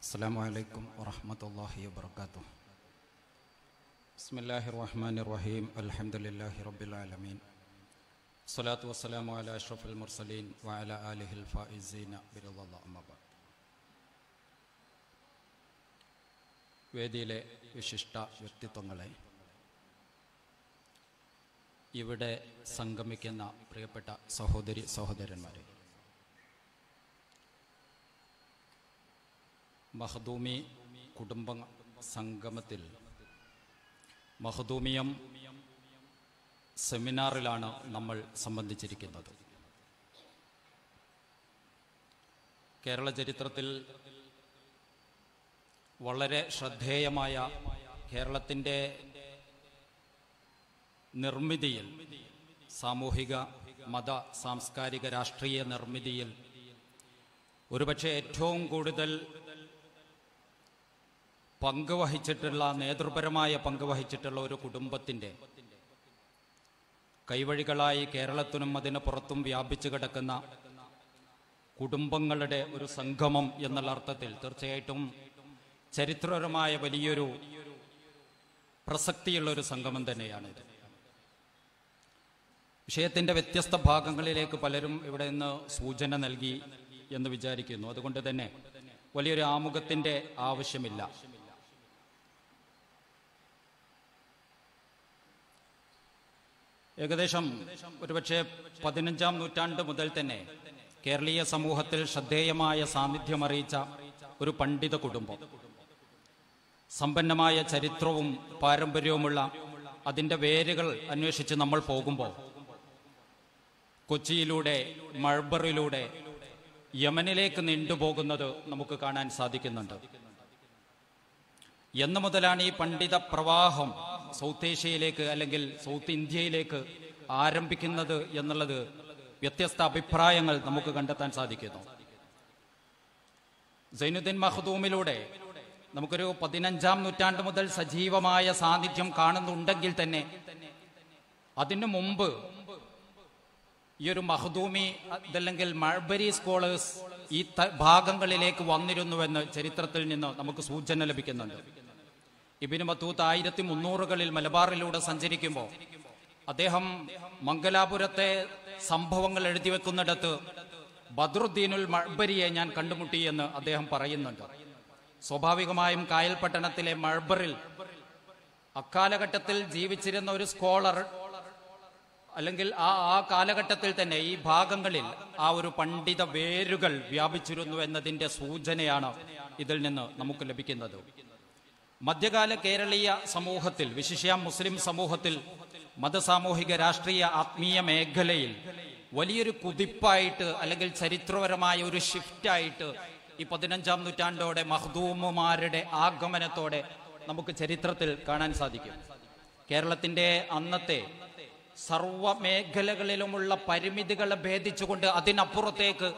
അസ്സലാമു അലൈക്കും വറഹ്മത്തുള്ളാഹി വബറകാതുഹു. ബിസ്മില്ലാഹിർ റഹ്മാനിർ റഹീം. അൽഹംദുലില്ലാഹി റബ്ബിൽ ആലമീൻ. സ്വലാത്തു വസ്സലാമു അലാ അഷ്റഫിൽ മുർസലീൻ വഅലാ ആലിഹിൽ ഫായിസീന ബിറളില്ലാഹി അമ്മാ ബഅദ്. വേദിയിലെ വിശിഷ്ട വ്യക്തിത്വങ്ങളെ, ഇവിടെ സംഗമിക്കുന്ന പ്രിയപ്പെട്ട സഹോദരി സഹോദരന്മാരെ, മഖ്ദൂമി കുടുംബ സംഗമത്തിൽ മഖ്ദൂമിയം സെമിനാറിലാണ് നമ്മൾ സംബന്ധിച്ചിരിക്കുന്നത്. കേരള ചരിത്രത്തിൽ വളരെ ശ്രദ്ധേയമായ കേരളത്തിൻ്റെ നിർമ്മിതിയിൽ, സാമൂഹിക മത സാംസ്കാരിക രാഷ്ട്രീയ നിർമ്മിതിയിൽ ഒരുപക്ഷെ ഏറ്റവും കൂടുതൽ പങ്കുവഹിച്ചിട്ടുള്ള, നേതൃപരമായ പങ്കുവഹിച്ചിട്ടുള്ള ഒരു കുടുംബത്തിൻ്റെ കൈവഴികളായി കേരളത്തിനും അതിന് പുറത്തും വ്യാപിച്ചു കിടക്കുന്ന കുടുംബങ്ങളുടെ ഒരു സംഗമം എന്നുള്ള അർത്ഥത്തിൽ തീർച്ചയായിട്ടും ചരിത്രപരമായ വലിയൊരു പ്രസക്തിയുള്ളൊരു സംഗമം തന്നെയാണിത്. വിഷയത്തിൻ്റെ വ്യത്യസ്ത ഭാഗങ്ങളിലേക്ക് പലരും ഇവിടെ നിന്ന് സൂചന നൽകി എന്ന് വിചാരിക്കുന്നു. അതുകൊണ്ട് തന്നെ വലിയൊരു ആമുഖത്തിൻ്റെ ആവശ്യമില്ല. ഏകദേശം ഒരുപക്ഷെ 15-ാം നൂറ്റാണ്ട് മുതൽ തന്നെ കേരളീയ സമൂഹത്തിൽ ശ്രദ്ധേയമായ സാന്നിധ്യമറിയിച്ച ഒരു പണ്ഡിത കുടുംബം, സമ്പന്നമായ ചരിത്രവും പാരമ്പര്യവുമുള്ള അതിൻ്റെ വേരുകൾ അന്വേഷിച്ച് നമ്മൾ പോകുമ്പോൾ കൊച്ചിയിലൂടെ, മൾബറിലൂടെ യമനിലേക്ക് നീണ്ടുപോകുന്നത് നമുക്ക് കാണാൻ സാധിക്കുന്നുണ്ട്. എന്ന് മുതലാണ് ഈ പണ്ഡിത പ്രവാഹം സൗത്ത് ഏഷ്യയിലേക്ക് അല്ലെങ്കിൽ സൗത്ത് ഇന്ത്യയിലേക്ക് ആരംഭിക്കുന്നത് എന്നുള്ളത് വ്യത്യസ്ത അഭിപ്രായങ്ങൾ നമുക്ക് കണ്ടെത്താൻ സാധിക്കുന്നു. സൈനുദ്ദീൻ മഖ്ദൂമിലൂടെ നമുക്കൊരു 15-ാം നൂറ്റാണ്ട് മുതൽ സജീവമായ സാന്നിധ്യം കാണുന്നുണ്ടെങ്കിൽ തന്നെ അതിനു മുമ്പ് ഈ ഒരു മഖ്ദൂമി അതല്ലെങ്കിൽ മൾബരി സ്കോളേഴ്സ് ഈ ഭാഗങ്ങളിലേക്ക് വന്നിരുന്നുവെന്ന് ചരിത്രത്തിൽ നിന്ന് നമുക്ക് സൂചന ലഭിക്കുന്നുണ്ട്. ഇബ്നു ബത്തൂത്ത 1300-കളിൽ മലബാറിലൂടെ സഞ്ചരിക്കുമ്പോൾ അദ്ദേഹം മംഗലാപുരത്തെ സംഭവങ്ങൾ എഴുതി വെക്കുന്നിടത്ത് ബദ്രുദ്ദീനുൽ മൾബരിയെ ഞാൻ കണ്ടുമുട്ടി എന്ന് അദ്ദേഹം പറയുന്നുണ്ട്. സ്വാഭാവികമായും കായൽ പട്ടണത്തിലെ മൾബറിൽ അക്കാലഘട്ടത്തിൽ ജീവിച്ചിരുന്ന ഒരു സ്കോളർ, അല്ലെങ്കിൽ ആ കാലഘട്ടത്തിൽ തന്നെ ഈ ഭാഗങ്ങളിൽ ആ ഒരു പണ്ഡിത വേരുകൾ വ്യാപിച്ചിരുന്നു എന്നതിൻ്റെ സൂചനയാണ് ഇതിൽ നിന്ന് നമുക്ക് ലഭിക്കുന്നത്. മധ്യകാല കേരളീയ സമൂഹത്തിൽ, വിശിഷ്യ മുസ്ലിം സമൂഹത്തിൽ, മതസാമൂഹിക രാഷ്ട്രീയ ആത്മീയ മേഖലയിൽ വലിയൊരു കുതിപ്പായിട്ട് അല്ലെങ്കിൽ ചരിത്രപരമായ ഒരു ഷിഫ്റ്റായിട്ട് ഈ 15-ാം നൂറ്റാണ്ടോടെ മഖ്ദൂമുമാരുടെ ആഗമനത്തോടെ നമുക്ക് ചരിത്രത്തിൽ കാണാൻ സാധിക്കും. കേരളത്തിൻ്റെ അന്നത്തെ സർവ മേഖലകളിലുമുള്ള പരിമിതികളെ ഭേദിച്ചുകൊണ്ട് അതിനപ്പുറത്തേക്ക്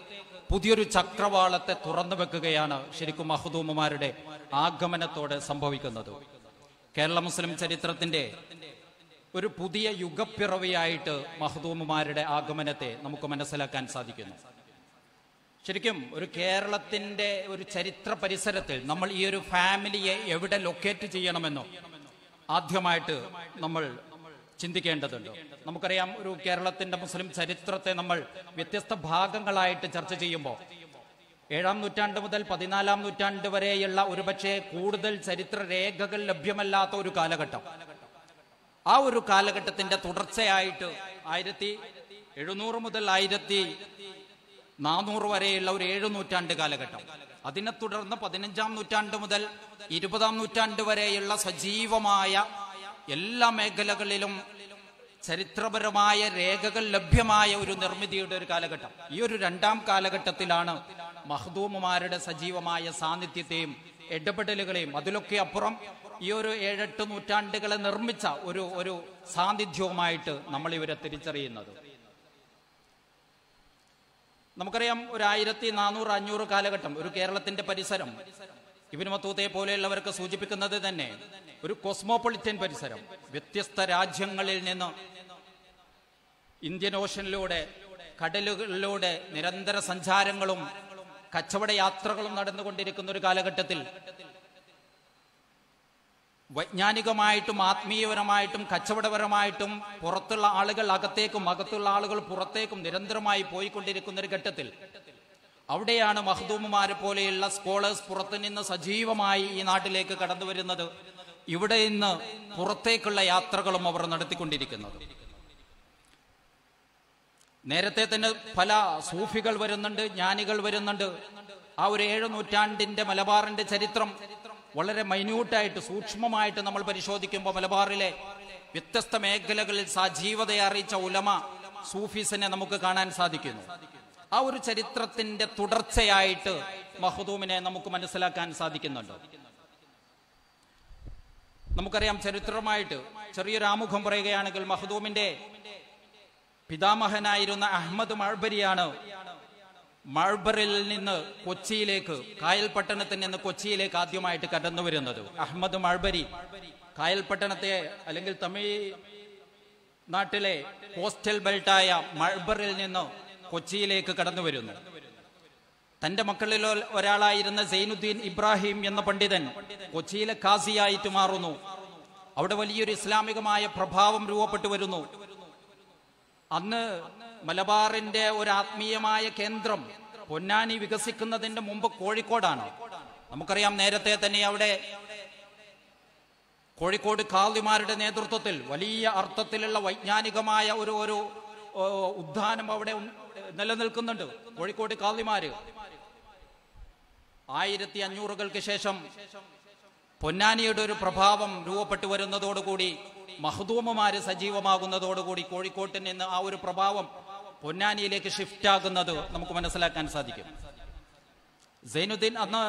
പുതിയൊരു ചക്രവാളത്തെ തുറന്നു വെക്കുകയാണ് ശരിക്കും മഖ്ദൂമുമാരുടെ ആഗമനത്തോടെ സംഭവിക്കുന്നത്. കേരള മുസ്ലിം ചരിത്രത്തിന്റെ ഒരു പുതിയ യുഗപ്പിറവിയായിട്ട് മഖ്ദൂമുമാരുടെ ആഗമനത്തെ നമുക്ക് മനസ്സിലാക്കാൻ സാധിക്കുന്നു. ശരിക്കും ഒരു കേരളത്തിന്റെ ഒരു ചരിത്ര പരിസരത്തിൽ നമ്മൾ ഈ ഒരു ഫാമിലിയെ എവിടെ ലൊക്കേറ്റ് ചെയ്യണമെന്നോ ആദ്യമായിട്ട് നമ്മൾ ചിന്തിക്കേണ്ടതുണ്ട്. നമുക്കറിയാം, ഒരു കേരളത്തിന്റെ മുസ്ലിം ചരിത്രത്തെ നമ്മൾ വ്യത്യസ്ത ഭാഗങ്ങളായിട്ട് ചർച്ച ചെയ്യുമ്പോൾ 7-ാം നൂറ്റാണ്ട് മുതൽ 14-ാം നൂറ്റാണ്ട് വരെയുള്ള ഒരുപക്ഷെ കൂടുതൽ ചരിത്ര രേഖകൾ ലഭ്യമല്ലാത്ത ഒരു കാലഘട്ടം, ആ ഒരു കാലഘട്ടത്തിന്റെ തുടർച്ചയായിട്ട് 1700 മുതൽ 1400 വരെയുള്ള ഒരു 7 നൂറ്റാണ്ട് കാലഘട്ടം, അതിനെ തുടർന്ന് 15-ാം നൂറ്റാണ്ട് മുതൽ 20-ാം നൂറ്റാണ്ട് വരെയുള്ള സജീവമായ എല്ലാ മേഖലകളിലും ചരിത്രപരമായ രേഖകൾ ലഭ്യമായ ഒരു നിർമ്മിതിയുടെ ഒരു കാലഘട്ടം. ഈ ഒരു 2-ാം കാലഘട്ടത്തിലാണ് മഖ്ദൂമുമാരുടെ സജീവമായ സാന്നിധ്യത്തെയും ഇടപെടലുകളെയും അതിലൊക്കെ അപ്പുറം ഈ ഒരു 7-8 നൂറ്റാണ്ടുകളെ നിർമ്മിച്ച ഒരു സാന്നിധ്യവുമായിട്ട് നമ്മൾ ഇവരെ തിരിച്ചറിയുന്നത്. നമുക്കറിയാം, ഒരു 1400-500 കാലഘട്ടം, ഒരു കേരളത്തിന്റെ പരിസരം ഇബ്നു ബത്തൂത്തയെ പോലെയുള്ളവർക്ക് സൂചിപ്പിക്കുന്നത് തന്നെ ഒരു കോസ്മോപൊളിറ്റൻ പരിസരം. വ്യത്യസ്ത രാജ്യങ്ങളിൽ നിന്ന് ഇന്ത്യൻ ഓഷനിലൂടെ, കടലുകളിലൂടെ നിരന്തര സഞ്ചാരങ്ങളും കച്ചവട യാത്രകളും നടന്നുകൊണ്ടിരിക്കുന്ന ഒരു കാലഘട്ടത്തിൽ വൈജ്ഞാനികമായിട്ടും ആത്മീയപരമായിട്ടും കച്ചവടപരമായിട്ടും പുറത്തുള്ള ആളുകൾ അകത്തേക്കും അകത്തുള്ള ആളുകൾ പുറത്തേക്കും നിരന്തരമായി പോയിക്കൊണ്ടിരിക്കുന്ന ഒരു ഘട്ടത്തിൽ അവിടെയാണ് മഖ്ദൂമുമാരെ പോലെയുള്ള സ്കോളേഴ്സ് പുറത്തുനിന്ന് സജീവമായി ഈ നാട്ടിലേക്ക് കടന്നു വരുന്നത്. ഇവിടെ നിന്ന് പുറത്തേക്കുള്ള യാത്രകളും അവർ നടത്തിക്കൊണ്ടിരിക്കുന്നത്. നേരത്തെ തന്നെ പല സൂഫികൾ വരുന്നുണ്ട്, ജ്ഞാനികൾ വരുന്നുണ്ട്. ആ ഒരു 7 നൂറ്റാണ്ടിന്റെ മലബാറിന്റെ ചരിത്രം വളരെ മൈന്യൂട്ടായിട്ട് സൂക്ഷ്മമായിട്ട് നമ്മൾ പരിശോധിക്കുമ്പോൾ മലബാറിലെ വ്യത്യസ്ത മേഖലകളിൽ സജീവതയെ അറിയിച്ച ഉലമ സൂഫീസിനെ നമുക്ക് കാണാൻ സാധിക്കുന്നു. ആ ഒരു ചരിത്രത്തിന്റെ തുടർച്ചയായിട്ട് മഖ്ദൂമിനെ നമുക്ക് മനസ്സിലാക്കാൻ സാധിക്കുന്നുണ്ട്. നമുക്കറിയാം, ചരിത്രമായിട്ട് ചെറിയൊരു ആമുഖം പറയുകയാണെങ്കിൽ മഖ്ദൂമിന്റെ പിതാമഹനായിരുന്ന അഹമ്മദ് മഅ്ബരിയാണ് മഅ്ബറിൽ നിന്ന് കൊച്ചിയിലേക്ക്, കായൽ പട്ടണത്തിൽ നിന്ന് കൊച്ചിയിലേക്ക് ആദ്യമായിട്ട് കടന്നു വരുന്നത്. അഹമ്മദ് മഅ്ബരി കായൽ പട്ടണത്തെ അല്ലെങ്കിൽ തമിഴ് നാട്ടിലെ കോസ്റ്റൽ ബെൽറ്റായ മഅ്ബറിൽ നിന്ന് കൊച്ചിയിലേക്ക് കടന്നു വരുന്നു. തന്റെ മക്കളിൽ ഒരാളായിരുന്ന സൈനുദ്ദീൻ ഇബ്രാഹിം എന്ന പണ്ഡിതൻ കൊച്ചിയിലെ ഖാസിയായിട്ട് മാറുന്നു. അവിടെ വലിയൊരു ഇസ്ലാമികമായ പ്രഭാവം രൂപപ്പെട്ടു വരുന്നു. അന്ന് മലബാറിന്റെ ഒരു ആത്മീയമായ കേന്ദ്രം പൊന്നാനി വികസിക്കുന്നതിന്റെ മുമ്പ് കോഴിക്കോടാണ്. നമുക്കറിയാം, നേരത്തെ തന്നെ അവിടെ കോഴിക്കോട് ഖാദിമാരുടെ നേതൃത്വത്തിൽ വലിയ അർത്ഥത്തിലുള്ള വൈജ്ഞാനികമായ ഒരു ഉദ്യാനം അവിടെ നിലനിൽക്കുന്നുണ്ട്. കോഴിക്കോട് ഖാദിമാര് 1500-കൾക്ക് ശേഷം പൊന്നാനിയുടെ ഒരു പ്രഭാവം രൂപപ്പെട്ടു വരുന്നതോടുകൂടി, മഖ്ദൂമുമാര് സജീവമാകുന്നതോടുകൂടി കോഴിക്കോട്ടിൽ നിന്ന് ആ ഒരു പ്രഭാവം പൊന്നാനിയിലേക്ക് ഷിഫ്റ്റ് ആകുന്നത് നമുക്ക് മനസ്സിലാക്കാൻ സാധിക്കും. സൈനുദ്ദീൻ അന്ന്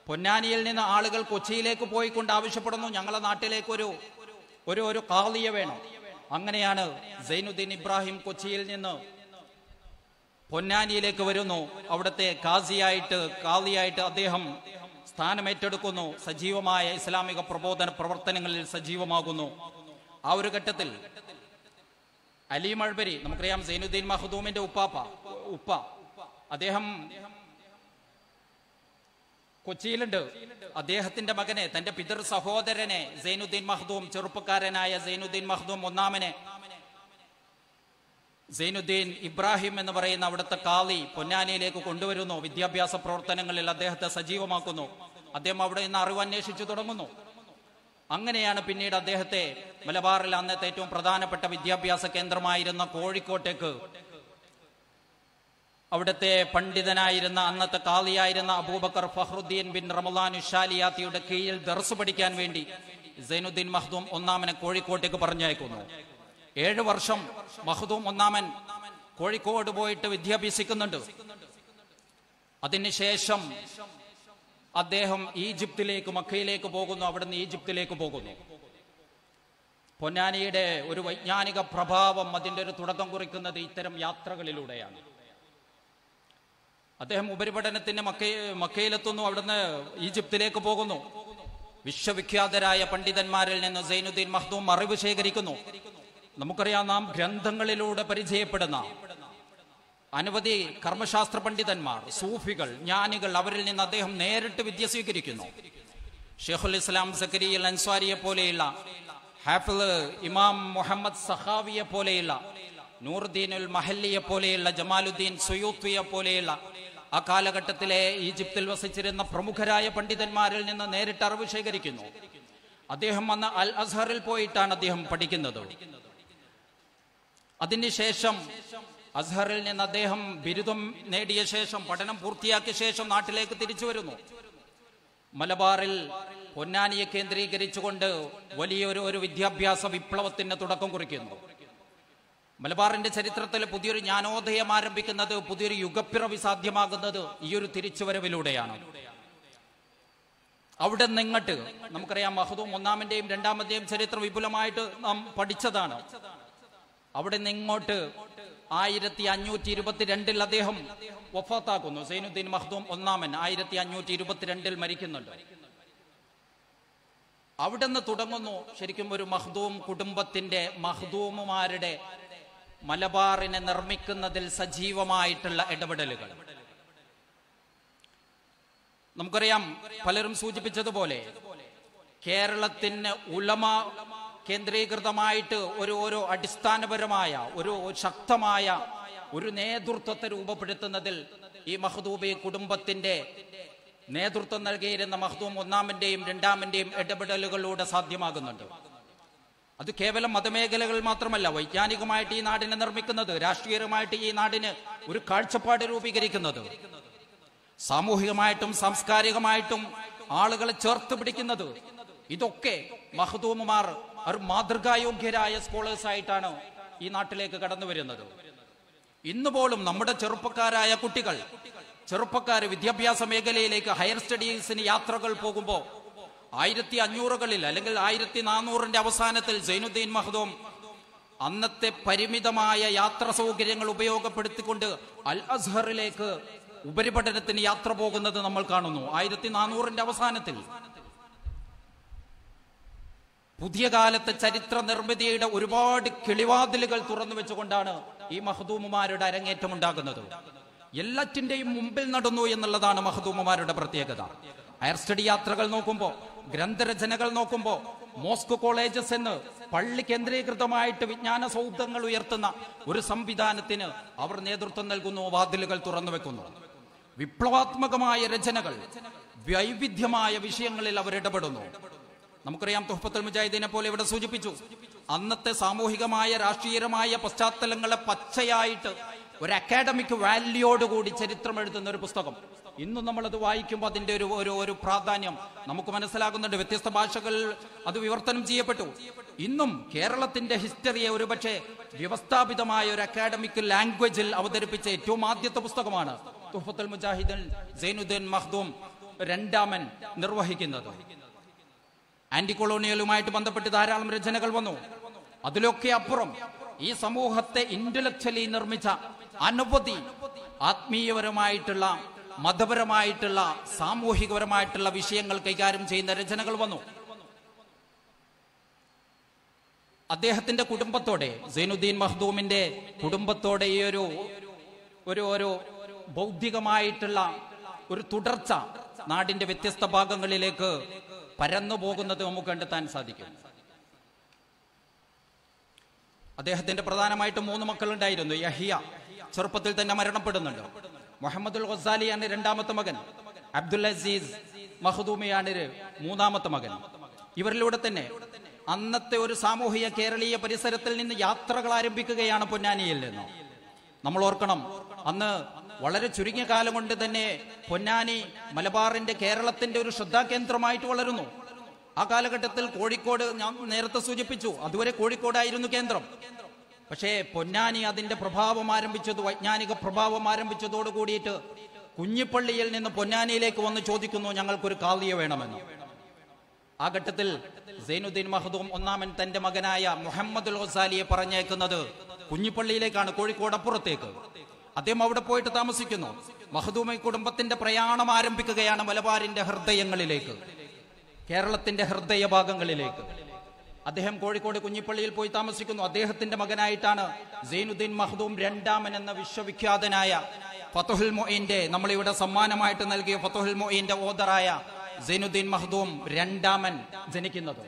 പൊന്നാനിയിൽ നിന്ന് ആളുകൾ കൊച്ചിയിലേക്ക് പോയിക്കൊണ്ട് ആവശ്യപ്പെടുന്നു, ഞങ്ങളെ നാട്ടിലേക്ക് ഒരു ഖാദിയെ വേണം. അങ്ങനെയാണ് സൈനുദ്ദീൻ ഇബ്രാഹിം കൊച്ചിയിൽ നിന്ന് പൊന്നാനിയിലേക്ക് വരുന്നു. അവിടുത്തെ ഖാദിയായിട്ട് അദ്ദേഹം സ്ഥാനമേറ്റെടുക്കുന്നു. സജീവമായ ഇസ്ലാമിക പ്രബോധന പ്രവർത്തനങ്ങളിൽ സജീവമാകുന്നു. ആ ഒരു ഘട്ടത്തിൽ അലി മഅ്ബരി, നമുക്കറിയാം സൈനുദ്ദീൻ മഖ്ദൂമിന്റെ ഉപ്പ അദ്ദേഹം കൊച്ചിയിലുണ്ട്. അദ്ദേഹത്തിന്റെ മകനെ, തന്റെ പിതൃ സഹോദരനെ സൈനുദ്ദീൻ മഖ്ദൂം, ചെറുപ്പക്കാരനായ സൈനുദ്ദീൻ മഖ്ദൂം ഒന്നാമനെ സൈനുദ്ദീൻ ഇബ്രാഹിം എന്ന് പറയുന്ന അവിടുത്തെ ഖാദി പൊന്നാനിയിലേക്ക് കൊണ്ടുവരുന്നു. വിദ്യാഭ്യാസ പ്രവർത്തനങ്ങളിൽ അദ്ദേഹത്തെ സജീവമാക്കുന്നു. അദ്ദേഹം അവിടെ നിന്ന് അറിവ് അന്വേഷിച്ചു തുടങ്ങുന്നു. അങ്ങനെയാണ് പിന്നീട് അദ്ദേഹത്തെ മലബാറിൽ അന്നത്തെ ഏറ്റവും പ്രധാനപ്പെട്ട വിദ്യാഭ്യാസ കേന്ദ്രമായിരുന്ന കോഴിക്കോട്ടേക്ക് അവിടുത്തെ പണ്ഡിതനായിരുന്ന അന്നത്തെ ഖാദിയായിരുന്ന അബൂബക്കർ ഫഖ്റുദ്ദീൻ ബിൻ റമളാൻ ഉശാലിയാത്തിയുടെ കീഴിൽ ദർസ് പഠിക്കാൻ വേണ്ടി സൈനുദ്ദീൻ മഖ്ദൂം ഒന്നാമനെ കോഴിക്കോട്ടേക്ക് പറഞ്ഞയക്കുന്നു. 7 വർഷം മഖ്ദൂം ഒന്നാമൻ കോഴിക്കോട് പോയിട്ട് വിദ്യാഭ്യസിക്കുന്നുണ്ട്. അതിനുശേഷം അദ്ദേഹം ഈജിപ്തിലേക്ക്, മക്കയിലേക്ക് പോകുന്നു. അവിടുന്ന് ഈജിപ്തിലേക്ക് പോകുന്നു. പൊന്നാനിയുടെ ഒരു വൈജ്ഞാനിക പ്രഭാവം, അതിന്റെ ഒരു തുടക്കം കുറിക്കുന്നത് ഇത്തരം യാത്രകളിലൂടെയാണ്. അദ്ദേഹം ഉപരിപഠനത്തിന് മക്കയിലെത്തുന്നു. അവിടുന്ന് ഈജിപ്തിലേക്ക് പോകുന്നു. വിശ്വവിഖ്യാതരായ പണ്ഡിതന്മാരിൽ നിന്ന് സൈനുദ്ദീൻ മഖ്ദൂം അറിവ് ശേഖരിക്കുന്നു. നമുക്കറിയാം, നാം ഗ്രന്ഥങ്ങളിലൂടെ പരിചയപ്പെടുന്ന അനവധി കർമ്മശാസ്ത്ര പണ്ഡിതന്മാർ, സൂഫികൾ, ജ്ഞാനികൾ, അവരിൽ നിന്ന് അദ്ദേഹം നേരിട്ട് വിദ്യ സ്വീകരിക്കുന്നു. ഷെയ്ഖുൽ ഇസ്ലാം സക്കരിയ അൽ അൻസ്വാരിയെ പോലെയുള്ള, ഹാഫിള് ഇമാം മുഹമ്മദ് സഖാവിയെ പോലെയുള്ള, നൂറുദ്ദീനുൽ മഹല്ലിയെ പോലെയുള്ള, ജമാലുദ്ദീൻ സുയൂത്തിയെ പോലെയുള്ള ആ കാലഘട്ടത്തിലെ ഈജിപ്തിൽ വസിച്ചിരുന്ന പ്രമുഖരായ പണ്ഡിതന്മാരിൽ നിന്ന് നേരിട്ട് അറിവ് ശേഖരിക്കുന്നു. അദ്ദേഹം അന്ന് അൽ അസ്ഹറിൽ പോയിട്ടാണ് അദ്ദേഹം പഠിക്കുന്നത്. അതിനുശേഷം അസ്ഹറിൽ നിന്ന് അദ്ദേഹം ബിരുദം നേടിയ ശേഷം, പഠനം പൂർത്തിയാക്കിയ ശേഷം നാട്ടിലേക്ക് തിരിച്ചു വരുന്നു. മലബാറിൽ പൊന്നാനിയെ കേന്ദ്രീകരിച്ചുകൊണ്ട് വലിയൊരു വിദ്യാഭ്യാസ വിപ്ലവത്തിന് തുടക്കം കുറിക്കുന്നു. മലബാറിന്റെ ചരിത്രത്തിൽ പുതിയൊരു ജ്ഞാനോദയം ആരംഭിക്കുന്നത്, പുതിയൊരു യുഗപ്പിറവി സാധ്യമാകുന്നത് ഈ ഒരു തിരിച്ചുവരവിലൂടെയാണ്. അവിടെ നിന്നിങ്ങോട്ട് നമുക്കറിയാം, മഖ്ദൂം ഒന്നാമന്റെയും രണ്ടാമന്റെയും ചരിത്രം വിപുലമായിട്ട് നാം പഠിച്ചതാണ്. അവിടെ നിന്നിങ്ങോട്ട് 1522 അദ്ദേഹം വഫാത്താക്കുന്നു. സൈനുദ്ദീൻ മഖ്ദൂം ഒന്നാമൻ 1522 മരിക്കുന്നുണ്ട്. അവിടെ നിന്ന് തുടങ്ങുന്നു ശരിക്കും ഒരു മഖ്ദൂം കുടുംബത്തിന്റെ, മഖ്ദൂമുമാരുടെ മലബാറിനെ നിർമ്മിക്കുന്നതിൽ സജീവമായിട്ടുള്ള ഇടപെടലുകൾ. നമുക്കറിയാം, പലരും സൂചിപ്പിച്ചതുപോലെ കേരളത്തിന് ഉലമ കേന്ദ്രീകൃതമായിട്ട് ഒരു അടിസ്ഥാനപരമായ ഒരു ശക്തമായ ഒരു നേതൃത്വത്തെ രൂപപ്പെടുത്തുന്നതിൽ ഈ മഖ്ദൂമി കുടുംബത്തിന്റെ നേതൃത്വം നൽകിയിരുന്ന മഖ്ദൂം ഒന്നാമന്റെയും രണ്ടാമന്റെയും ഇടപെടലുകളിലൂടെ സാധ്യമാകുന്നുണ്ട്. അത് കേവലം മതമേഖലകൾ മാത്രമല്ല, വൈജ്ഞാനികമായിട്ട് ഈ നാടിനെ നിർമ്മിക്കുന്നത്, രാഷ്ട്രീയമായിട്ട് ഈ നാടിന് ഒരു കാഴ്ചപ്പാട് രൂപീകരിക്കുന്നത്, സാമൂഹികമായിട്ടും സാംസ്കാരികമായിട്ടും ആളുകളെ ചേർത്ത് പിടിക്കുന്നത്, ഇതൊക്കെ മഖ്ദൂമുമാർ ഒരു മാതൃകായോഗ്യരായ സ്കോളേഴ്സ് ആയിട്ടാണ് ഈ നാട്ടിലേക്ക് കടന്നു വരുന്നത്. ഇന്നുപോലും നമ്മുടെ ചെറുപ്പക്കാരായ കുട്ടികൾ, ചെറുപ്പക്കാര് വിദ്യാഭ്യാസ മേഖലയിലേക്ക് ഹയർ സ്റ്റഡീസിന് യാത്രകൾ പോകുമ്പോൾ 1500കളിൽ അല്ലെങ്കിൽ 1400ന്റെ അവസാനത്തിൽ സൈനുദ്ദീൻ മഖ്ദൂം അന്നത്തെ പരിമിതമായ യാത്രാ സൗകര്യങ്ങൾ ഉപയോഗപ്പെടുത്തിക്കൊണ്ട് അൽ അസ്ഹറിലേക്ക് ഉപരിപഠനത്തിന് യാത്ര പോകുന്നത് നമ്മൾ കാണുന്നു. 1400ന്റെ അവസാനത്തിൽ പുതിയ കാലത്തെ ചരിത്ര നിർമ്മിതിയുടെ ഒരുപാട് കിളിവാതിലുകൾ തുറന്നു വെച്ചുകൊണ്ടാണ് ഈ മഖ്ദൂമുമാരുടെ അരങ്ങേറ്റം ഉണ്ടാകുന്നത്. എല്ലാറ്റിന്റെയും മുമ്പിൽ നടന്നു എന്നുള്ളതാണ് മഖ്ദൂമുമാരുടെ പ്രത്യേകത. ഹയർ സ്റ്റഡി യാത്രകൾ നോക്കുമ്പോൾ, ഗ്രന്ഥരചനകൾ നോക്കുമ്പോൾ, മോസ്ക് കോളേജസ് എന്ന് പള്ളി കേന്ദ്രീകൃതമായിട്ട് വിജ്ഞാന സൗധങ്ങൾ ഉയർത്തുന്ന ഒരു സംവിധാനത്തിന് അവർ നേതൃത്വം നൽകുന്നു, വാതിലുകൾ തുറന്നു വെക്കുന്നു. വിപ്ലവാത്മകമായ രചനകൾ, വൈവിധ്യമായ വിഷയങ്ങളിൽ അവർ ഇടപെടുന്നു. നമുക്കറിയാം, തുഹ്ഫത്തുൽ മുജാഹിദീനെ പോലെ ഇവിടെ സൂചിപ്പിച്ചു, അന്നത്തെ സാമൂഹികമായ രാഷ്ട്രീയമായ പശ്ചാത്തലങ്ങളെ പച്ചയായിട്ട് ഒരു അക്കാഡമിക് വാല്യൂയോടുകൂടി ചരിത്രം എഴുതുന്ന ഒരു പുസ്തകം. ഇന്നും നമ്മളത് വായിക്കുമ്പോൾ അതിന്റെ ഒരു പ്രാധാന്യം നമുക്ക് മനസ്സിലാകുന്നുണ്ട്. വ്യത്യസ്ത ഭാഷകൾ അത് വിവർത്തനം ചെയ്യപ്പെട്ടു. ഇന്നും കേരളത്തിന്റെ ഹിസ്റ്ററിയെ ഒരുപക്ഷെ വ്യവസ്ഥാപിതമായ ഒരു അക്കാഡമിക് ലാംഗ്വേജിൽ അവതരിപ്പിച്ച ഏറ്റവും ആദ്യത്തെ പുസ്തകമാണ് തുഹ്ഫത്തുൽ മുജാഹിദീൻ സൈനുദ്ദീൻ മഖ്ദൂം രണ്ടാമൻ നിർവഹിക്കുന്നത്. ആന്റി കൊളോണിയലുമായിട്ട് ബന്ധപ്പെട്ട് ധാരാളം രചനകൾ വന്നു. അതിലൊക്കെ അപ്പുറം ഈ സമൂഹത്തെ ഇന്റലക്ച്വലി നിർമ്മിച്ച അനവധി ആത്മീയപരമായിട്ടുള്ള, മതപരമായിട്ടുള്ള, സാമൂഹികപരമായിട്ടുള്ള വിഷയങ്ങൾ കൈകാര്യം ചെയ്യുന്ന രചനകൾ വന്നു. അദ്ദേഹത്തിന്റെ കുടുംബത്തോടെ, സൈനുദ്ദീൻ മഖ്ദൂമിന്റെ കുടുംബത്തോടെ ഈ ഒരു ബൗദ്ധികമായിട്ടുള്ള ഒരു തുടർച്ച നാടിന്റെ വ്യത്യസ്ത ഭാഗങ്ങളിലേക്ക് പരന്നു പോകുന്നത് നമുക്ക് കണ്ടെത്താൻ സാധിക്കും. അദ്ദേഹത്തിന്റെ പ്രധാനമായിട്ടും 3 മക്കളുണ്ടായിരുന്നു. യഹിയ ചെറുപ്പത്തിൽ തന്നെ മരണപ്പെടുന്നുണ്ട്. മുഹമ്മദുൽ ഗസാലിയാണ് രണ്ടാമത്തെ മകൻ. അബ്ദുൽ അസീസ് മഖ്ദൂമിയാണ് മൂന്നാമത്തെ മകൻ. ഇവരിലൂടെ തന്നെ അന്നത്തെ ഒരു സാമൂഹിക കേരളീയ പരിസരത്തിൽ നിന്ന് യാത്രകൾ ആരംഭിക്കുകയാണ് പൊന്നാനിയിൽ നിന്ന്. നമ്മൾ ഓർക്കണം, അന്ന് വളരെ ചുരുങ്ങിയ കാലം കൊണ്ട് തന്നെ പൊന്നാനി മലബാറിന്റെ, കേരളത്തിന്റെ ഒരു ശ്രദ്ധാകേന്ദ്രമായിട്ട് വളരുന്നു. ആ കാലഘട്ടത്തിൽ കോഴിക്കോട്, ഞാൻ നേരത്തെ സൂചിപ്പിച്ചു, അതുവരെ കോഴിക്കോടായിരുന്നു കേന്ദ്രം. പക്ഷേ പൊന്നാനി അതിന്റെ പ്രഭാവം ആരംഭിച്ചത്, വൈജ്ഞാനിക പ്രഭാവം ആരംഭിച്ചതോട് കൂടിയിട്ട് കുഞ്ഞിപ്പള്ളിയിൽ നിന്ന് പൊന്നാനിയിലേക്ക് വന്ന് ചോദിക്കുന്നു, ഞങ്ങൾക്കൊരു ഖാദിയെ വേണമെന്ന്. ആ ഘട്ടത്തിൽ സൈനുദ്ദീൻ മഖ്ദൂം ഒന്നാമൻ തന്റെ മകനായ മുഹമ്മദുൽ ഗസാലിയെ പറഞ്ഞേക്കുന്നത് കുഞ്ഞിപ്പള്ളിയിലേക്കാണ്, കോഴിക്കോട് അപ്പുറത്തേക്ക്. അദ്ദേഹം അവിടെ പോയിട്ട് താമസിക്കുന്നു. മഖ്ദൂമി കുടുംബത്തിന്റെ പ്രയാണം ആരംഭിക്കുകയാണ് മലബാറിന്റെ ഹൃദയങ്ങളിലേക്ക്, കേരളത്തിന്റെ ഹൃദയ ഭാഗങ്ങളിലേക്ക്. അദ്ദേഹം കോഴിക്കോട് കുഞ്ഞിപ്പള്ളിയിൽ പോയി താമസിക്കുന്നു. അദ്ദേഹത്തിന്റെ മകനായിട്ടാണ് സൈനുദ്ദീൻ മഖ്ദൂം രണ്ടാമൻ എന്ന വിശ്വവിഖ്യാതനായ ഫതുഹുൽ മുഈന്റെ, നമ്മളിവിടെ സമ്മാനമായിട്ട് നൽകിയ ഫതുഹുൽ മുഈന്റെ ഓദറായ സൈനുദ്ദീൻ മഖ്ദൂം രണ്ടാമൻ ജനിക്കുന്നത്.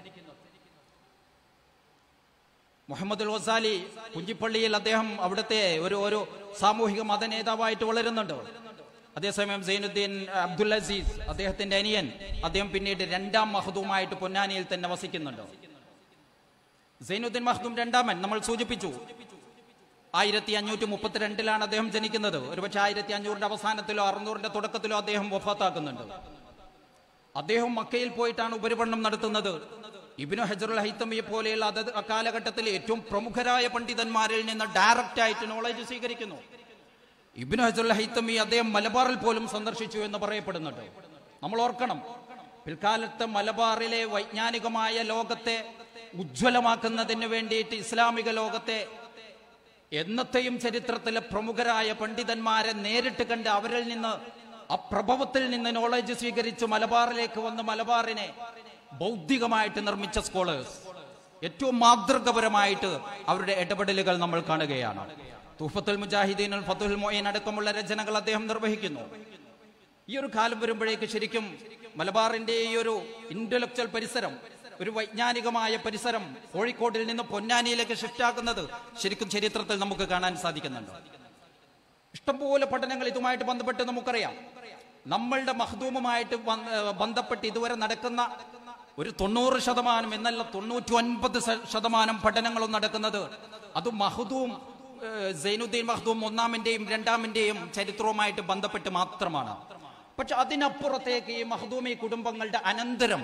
മുഹമ്മദുൽ ഗസാലി കുഞ്ഞിപ്പള്ളിയിൽ അദ്ദേഹം അവിടുത്തെ ഒരു സാമൂഹിക മത നേതാവായിട്ട് വളരുന്നുണ്ട്. അതേസമയം സൈനുദ്ദീൻ അബ്ദുൽ അസീസ്, അദ്ദേഹത്തിന്റെ അനിയൻ, അദ്ദേഹം പിന്നീട് രണ്ടാം മഖ്ദൂമായിട്ട് പൊന്നാനിയിൽ തന്നെ വസിക്കുന്നുണ്ട്. സൈനുദ്ദീൻ മഖ്ദൂം രണ്ടാമൻ നമ്മൾ സൂചിപ്പിച്ചു 1532 അദ്ദേഹം ജനിക്കുന്നത്. ഒരുപക്ഷെ 1500ന്റെ അവസാനത്തിലോ 600ന്റെ തുടക്കത്തിലോ അദ്ദേഹം വഫാത്താക്കുന്നുണ്ട്. അദ്ദേഹം മക്കയിൽ പോയിട്ടാണ് ഉപരിപഠനം നടത്തുന്നത്. ഇബ്നു ഹജറുൽ ഹൈതമിയെ പോലെയുള്ള അക്കാലഘട്ടത്തിലെ ഏറ്റവും പ്രമുഖരായ പണ്ഡിതന്മാരിൽ നിന്ന് ഡയറക്റ്റ് ആയിട്ട് നോളജ് സ്വീകരിക്കുന്നു. ഇബ്നു ഹജറുൽ ഹൈതമി അദ്ദേഹം മലബാറിൽ പോലും സന്ദർശിച്ചു എന്ന് പറയപ്പെടുന്നുണ്ട്. നമ്മൾ ഓർക്കണം, പിൽക്കാലത്ത് മലബാറിലെ വൈജ്ഞാനികമായ ലോകത്തെ ഉജ്ജ്വലമാക്കുന്നതിന് വേണ്ടിയിട്ട് ഇസ്ലാമിക ലോകത്തെ എന്നത്തെയും ചരിത്രത്തിലെ പ്രമുഖരായ പണ്ഡിതന്മാരെ നേരിട്ട് കണ്ട് അവരിൽ നിന്ന്, ആ പ്രഭവത്തിൽ നിന്ന് നോളജ് സ്വീകരിച്ച് മലബാറിലേക്ക് വന്ന് മലബാറിനെ ബൗദ്ധികമായിട്ട് നിർമ്മിച്ച സ്കോളേഴ്സ്, ഏറ്റവും മാതൃകപരമായിട്ട് അവരുടെ ഇടപെടലുകൾ നമ്മൾ കാണുകയാണ്. തുഹ്ഫത്തുൽ മുജാഹിദീൻ, ഫതുഹുൽ മുഈൻ അടക്കമുള്ള രചനകൾ അദ്ദേഹം നിർവഹിക്കുന്നു. ഈ ഒരു കാലം വരുമ്പോഴേക്ക് ശരിക്കും മലബാറിന്റെ ഈ ഒരു ഇന്റലക്ച്വൽ പരിസരം, ഒരു വൈജ്ഞാനികമായ പരിസരം കോഴിക്കോടിൽ നിന്ന് പൊന്നാനിയിലേക്ക് ഷിഫ്റ്റ് ആക്കുന്നത് ശരിക്കും ചരിത്രത്തിൽ നമുക്ക് കാണാൻ സാധിക്കുന്നുണ്ട്. ഇഷ്ടംപോലെ പഠനങ്ങൾ ഇതുമായിട്ട് ബന്ധപ്പെട്ട് നമുക്കറിയാം. നമ്മളുടെ മഖ്ദൂമുമായിട്ട് ബന്ധപ്പെട്ട് ഇതുവരെ നടക്കുന്ന ഒരു 90% എന്നല്ല 99% പഠനങ്ങളും നടക്കുന്നത് അത് മഖ്ദൂം, സൈനുദ്ദീൻ മഖ്ദൂം ഒന്നാമിന്റെയും രണ്ടാമിന്റെയും ചരിത്രവുമായിട്ട് ബന്ധപ്പെട്ട് മാത്രമാണ്. പക്ഷെ അതിനപ്പുറത്തേക്ക് ഈ മഖ്ദൂമി കുടുംബങ്ങളുടെ അനന്തരം,